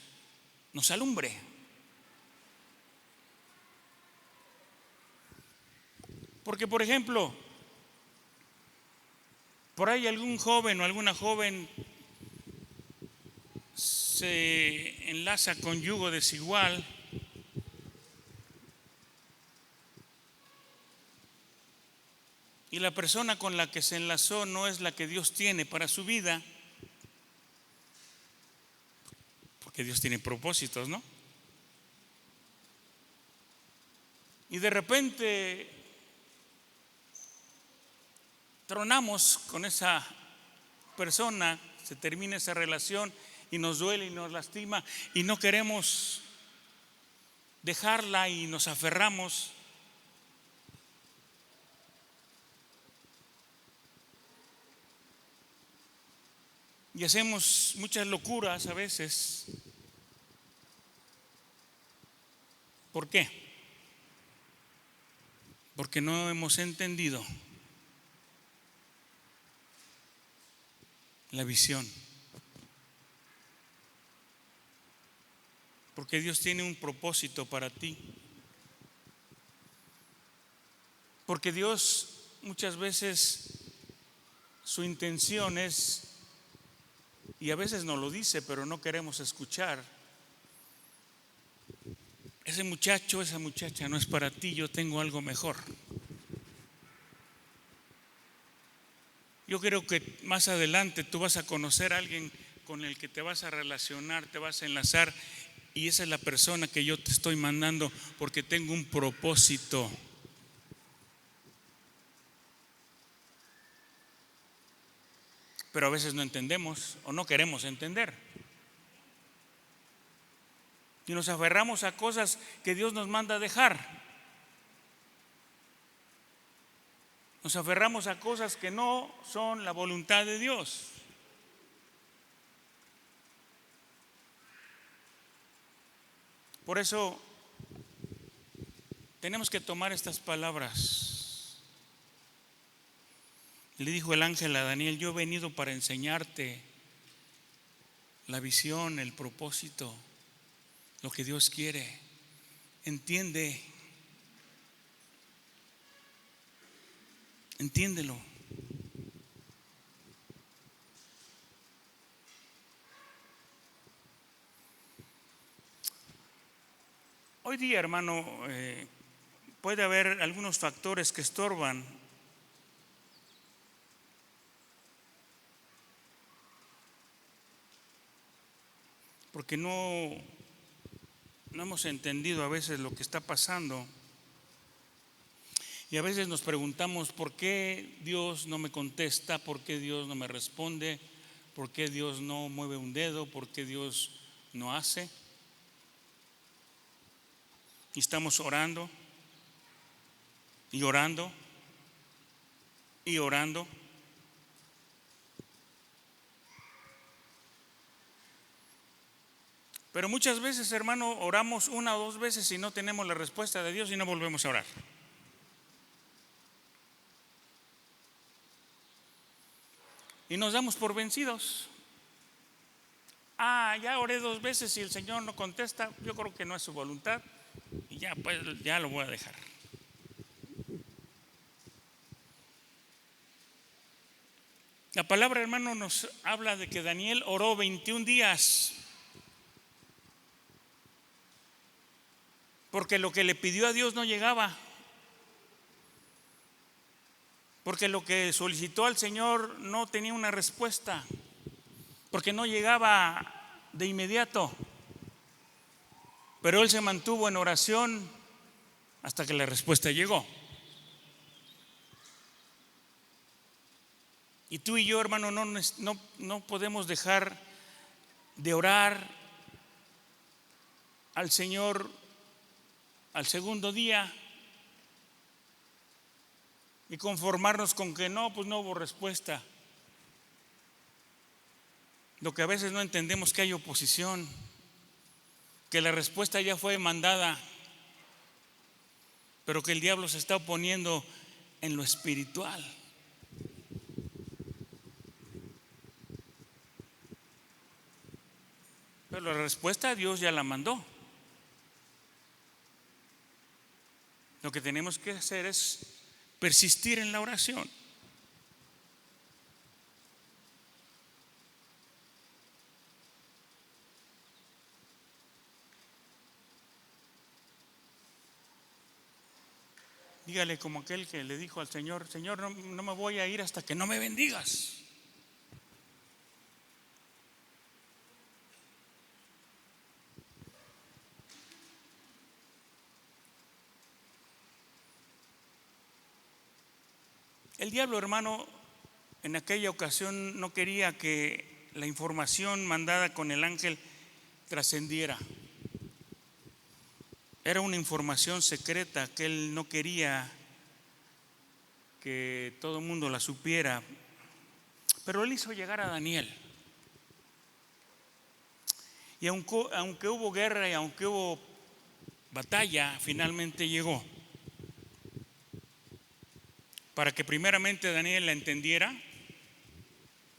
Speaker 1: nos alumbre. Porque, por ejemplo, por ahí algún joven o alguna joven se enlaza con yugo desigual, y la persona con la que se enlazó no es la que Dios tiene para su vida, porque Dios tiene propósitos, ¿no? Y de repente tronamos con esa persona, se termina esa relación y nos duele y nos lastima y no queremos dejarla y nos aferramos. Y hacemos muchas locuras a veces. ¿Por qué? Porque no hemos entendido la visión. Porque Dios tiene un propósito para ti. Porque Dios muchas veces su intención es, y a veces nos lo dice, pero no queremos escuchar: ese muchacho, esa muchacha no es para ti, yo tengo algo mejor. Yo creo que más adelante tú vas a conocer a alguien con el que te vas a relacionar, te vas a enlazar, y esa es la persona que yo te estoy mandando porque tengo un propósito. Pero a veces no entendemos o no queremos entender. Y nos aferramos a cosas que Dios nos manda a dejar. Nos aferramos a cosas que no son la voluntad de Dios. Por eso tenemos que tomar estas palabras. Le dijo el ángel a Daniel: yo he venido para enseñarte la visión, el propósito, lo que Dios quiere. Entiende, entiéndelo. Hoy día, hermano, puede haber algunos factores que estorban. Porque no hemos entendido a veces lo que está pasando. Y a veces nos preguntamos: ¿por qué Dios no me contesta? ¿Por qué Dios no me responde? ¿Por qué Dios no mueve un dedo? ¿Por qué Dios no hace? Y estamos orando y orando y orando. Pero muchas veces, hermano, oramos una o dos veces y no tenemos la respuesta de Dios y no volvemos a orar. Y nos damos por vencidos. Ya oré dos veces y el Señor no contesta, yo creo que no es su voluntad y ya, pues ya lo voy a dejar. La palabra, hermano, nos habla de que Daniel oró 21 días porque lo que le pidió a Dios no llegaba, porque lo que solicitó al Señor no tenía una respuesta, porque no llegaba de inmediato. Pero él se mantuvo en oración hasta que la respuesta llegó. Y tú y yo, hermano, no podemos dejar de orar al Señor al segundo día y conformarnos con que pues no hubo respuesta. Lo que a veces no entendemos, que hay oposición, que la respuesta ya fue mandada, pero que el diablo se está oponiendo en lo espiritual. Pero la respuesta Dios ya la mandó. Lo que tenemos que hacer es persistir en la oración. Dígale como aquel que le dijo al Señor: Señor, no me voy a ir hasta que no me bendigas. El diablo, hermano, en aquella ocasión no quería que la información mandada con el ángel trascendiera. Era una información secreta que él no quería que todo el mundo la supiera. Pero él hizo llegar a Daniel. Y aunque hubo guerra y aunque hubo batalla, finalmente llegó. Para que primeramente Daniel la entendiera,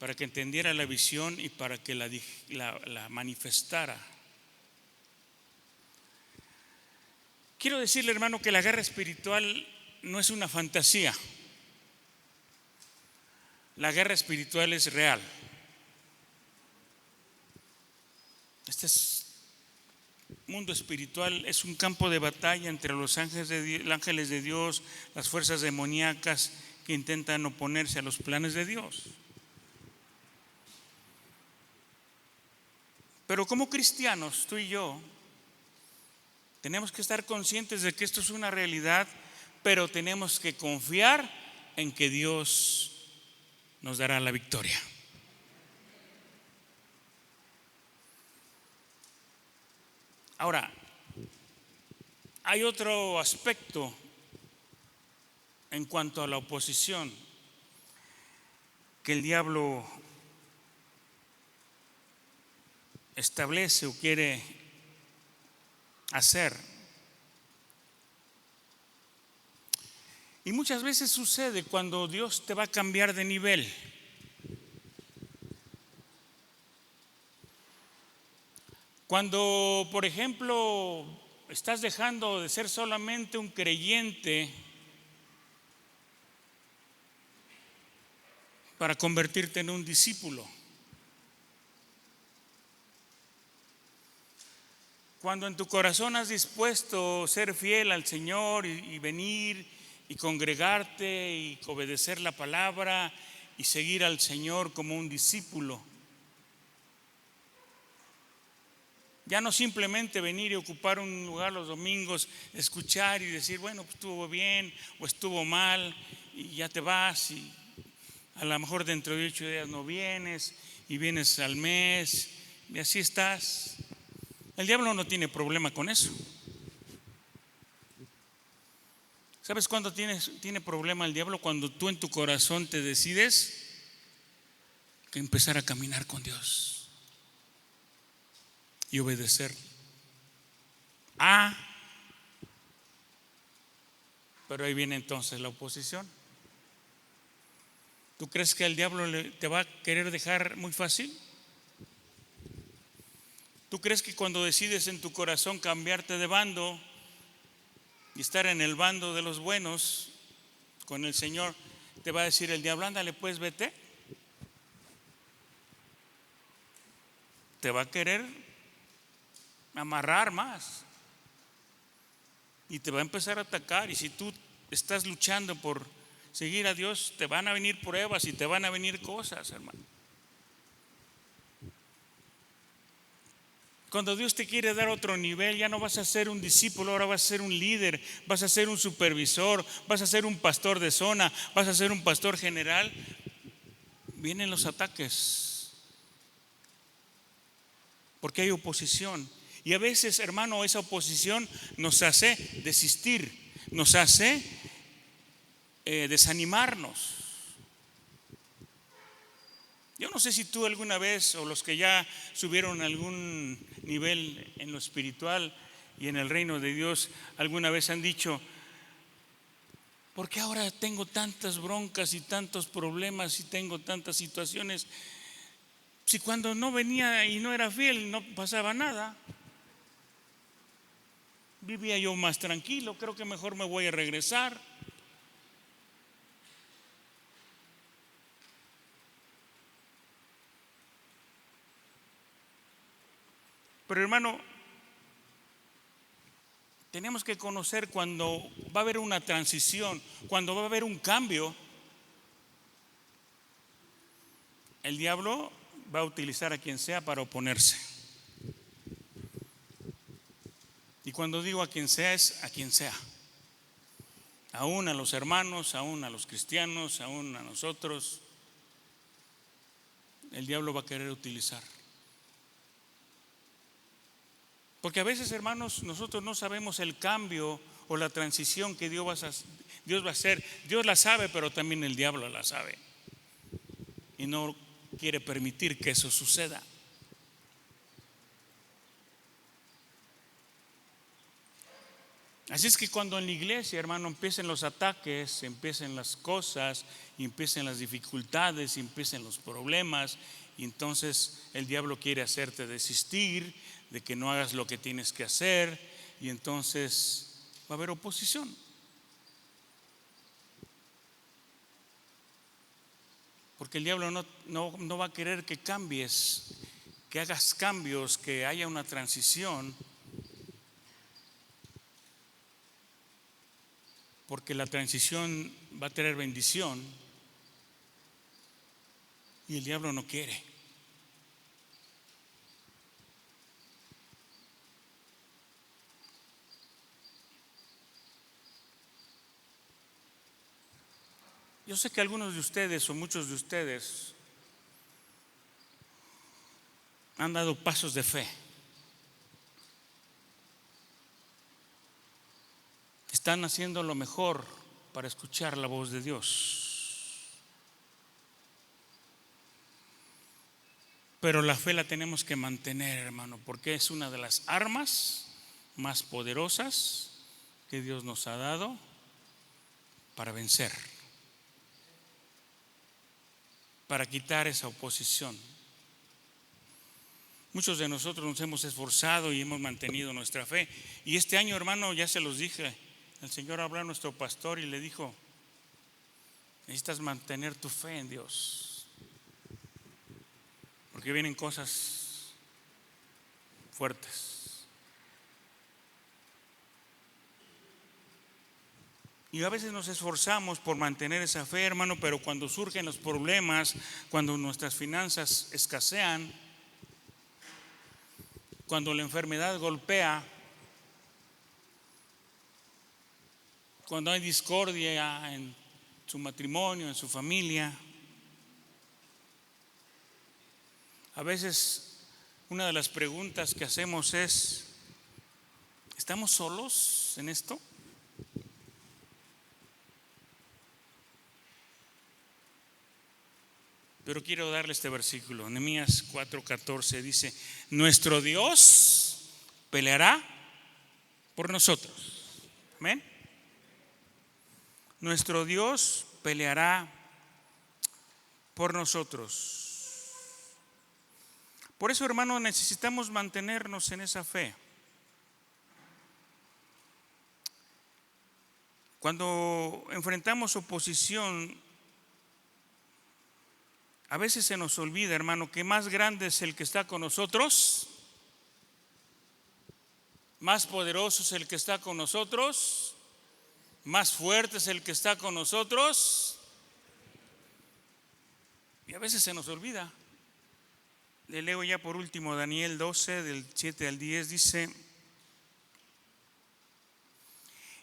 Speaker 1: para que entendiera la visión y para que la manifestara. Quiero decirle, hermano, que la guerra espiritual no es una fantasía. La guerra espiritual es real. Este mundo espiritual es un campo de batalla entre los ángeles de Dios, las fuerzas demoníacas que intentan oponerse a los planes de Dios. Pero como cristianos, tú y yo, tenemos que estar conscientes de que esto es una realidad, pero tenemos que confiar en que Dios nos dará la victoria. Ahora, hay otro aspecto en cuanto a la oposición que el diablo establece o quiere hacer. Y muchas veces sucede cuando Dios te va a cambiar de nivel. Cuando, por ejemplo, estás dejando de ser solamente un creyente para convertirte en un discípulo. Cuando en tu corazón has dispuesto ser fiel al Señor y venir y congregarte y obedecer la palabra y seguir al Señor como un discípulo. Ya no simplemente venir y ocupar un lugar los domingos, escuchar y decir, bueno, pues estuvo bien o estuvo mal y ya te vas, y a lo mejor dentro de 8 días no vienes y vienes al mes y así estás. El diablo no tiene problema con eso. ¿Sabes cuándo tiene problema el diablo? Cuando tú en tu corazón te decides que empezar a caminar con Dios y obedecer. Pero ahí viene entonces la oposición. ¿Tú crees que el diablo te va a querer dejar muy fácil? ¿Tú crees que cuando decides en tu corazón cambiarte de bando y estar en el bando de los buenos con el Señor, te va a decir el diablo, ándale pues vete? Te va a querer amarrar más y te va a empezar a atacar. Y si tú estás luchando por seguir a Dios, te van a venir pruebas y te van a venir cosas, hermano. Cuando Dios te quiere dar otro nivel, ya no vas a ser un discípulo, ahora vas a ser un líder, vas a ser un supervisor, vas a ser un pastor de zona, vas a ser un pastor general. Vienen los ataques, porque hay oposición. Y a veces, hermano, esa oposición nos hace desistir, nos hace desanimarnos. Yo no sé si tú alguna vez, o los que ya subieron algún nivel en lo espiritual y en el reino de Dios, alguna vez han dicho, ¿por qué ahora tengo tantas broncas y tantos problemas y tengo tantas situaciones? Si cuando no venía y no era fiel no pasaba nada. Vivía yo más tranquilo, creo que mejor me voy a regresar. Pero hermano, tenemos que conocer cuando va a haber una transición, cuando va a haber un cambio, el diablo va a utilizar a quien sea para oponerse. Y cuando digo a quien sea, es a quien sea. Aún a los hermanos, aún a los cristianos, aún a nosotros, el diablo va a querer utilizar. Porque a veces, hermanos, nosotros no sabemos el cambio o la transición que Dios va a hacer. Dios la sabe, pero también el diablo la sabe. Y no quiere permitir que eso suceda. Así es que cuando en la iglesia, hermano, empiecen los ataques, empiecen las cosas, y empiecen las dificultades, y empiecen los problemas, y entonces el diablo quiere hacerte desistir de que no hagas lo que tienes que hacer, y entonces va a haber oposición. Porque el diablo no va a querer que cambies, que hagas cambios, que haya una transición. Porque la transición va a traer bendición y el diablo no quiere. Yo sé que algunos de ustedes o muchos de ustedes han dado pasos de fe. Están haciendo lo mejor para escuchar la voz de Dios. Pero la fe la tenemos que mantener, hermano, porque es una de las armas más poderosas que Dios nos ha dado para vencer, para quitar esa oposición. Muchos de nosotros nos hemos esforzado y hemos mantenido nuestra fe. Y este año, hermano, ya se los dije, el Señor habló a nuestro pastor y le dijo, necesitas mantener tu fe en Dios, porque vienen cosas fuertes. Y a veces nos esforzamos por mantener esa fe, hermano, pero cuando surgen los problemas, cuando nuestras finanzas escasean, cuando la enfermedad golpea, cuando hay discordia en su matrimonio, en su familia, a veces una de las preguntas que hacemos es, ¿estamos solos en esto? pero quiero darle este versículo. Nehemías 4:14 dice: nuestro Dios peleará por nosotros. Amén. Nuestro Dios peleará por nosotros. Por eso, hermano, necesitamos mantenernos en esa fe. Cuando enfrentamos oposición, a veces se nos olvida, hermano, que más grande es el que está con nosotros, más poderoso es el que está con nosotros, más fuerte es el que está con nosotros. Y a veces se nos olvida. Le leo ya por último Daniel 12, del 7 al 10, dice: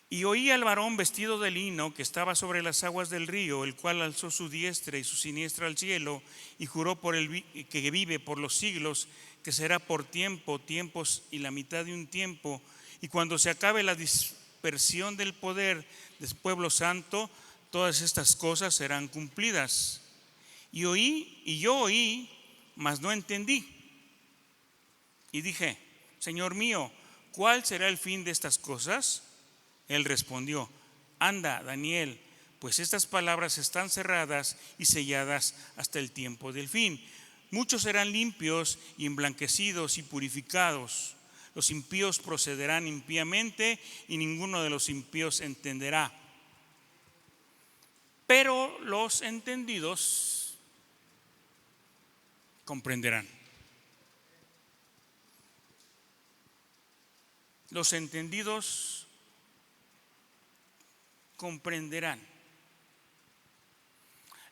Speaker 1: y oí al varón vestido de lino que estaba sobre las aguas del río, el cual alzó su diestra y su siniestra al cielo y juró por el que vive por los siglos, que será por tiempos y la mitad de un tiempo, y cuando se acabe la dispersión del poder del pueblo santo, todas estas cosas serán cumplidas. Y yo oí, mas no entendí. Y dije: Señor mío, ¿cuál será el fin de estas cosas? Él respondió: anda, Daniel, pues estas palabras están cerradas y selladas hasta el tiempo del fin. Muchos serán limpios y emblanquecidos y purificados. Los impíos procederán impíamente y ninguno de los impíos entenderá. Pero los entendidos comprenderán. Los entendidos comprenderán.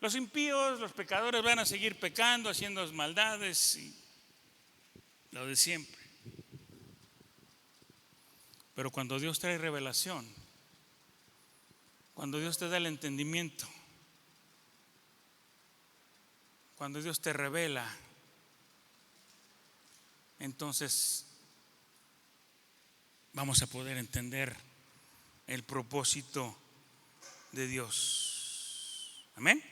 Speaker 1: Los impíos, los pecadores van a seguir pecando, haciendo maldades y lo de siempre. Pero cuando Dios trae revelación, cuando Dios te da el entendimiento, cuando Dios te revela, entonces vamos a poder entender el propósito de Dios. Amén.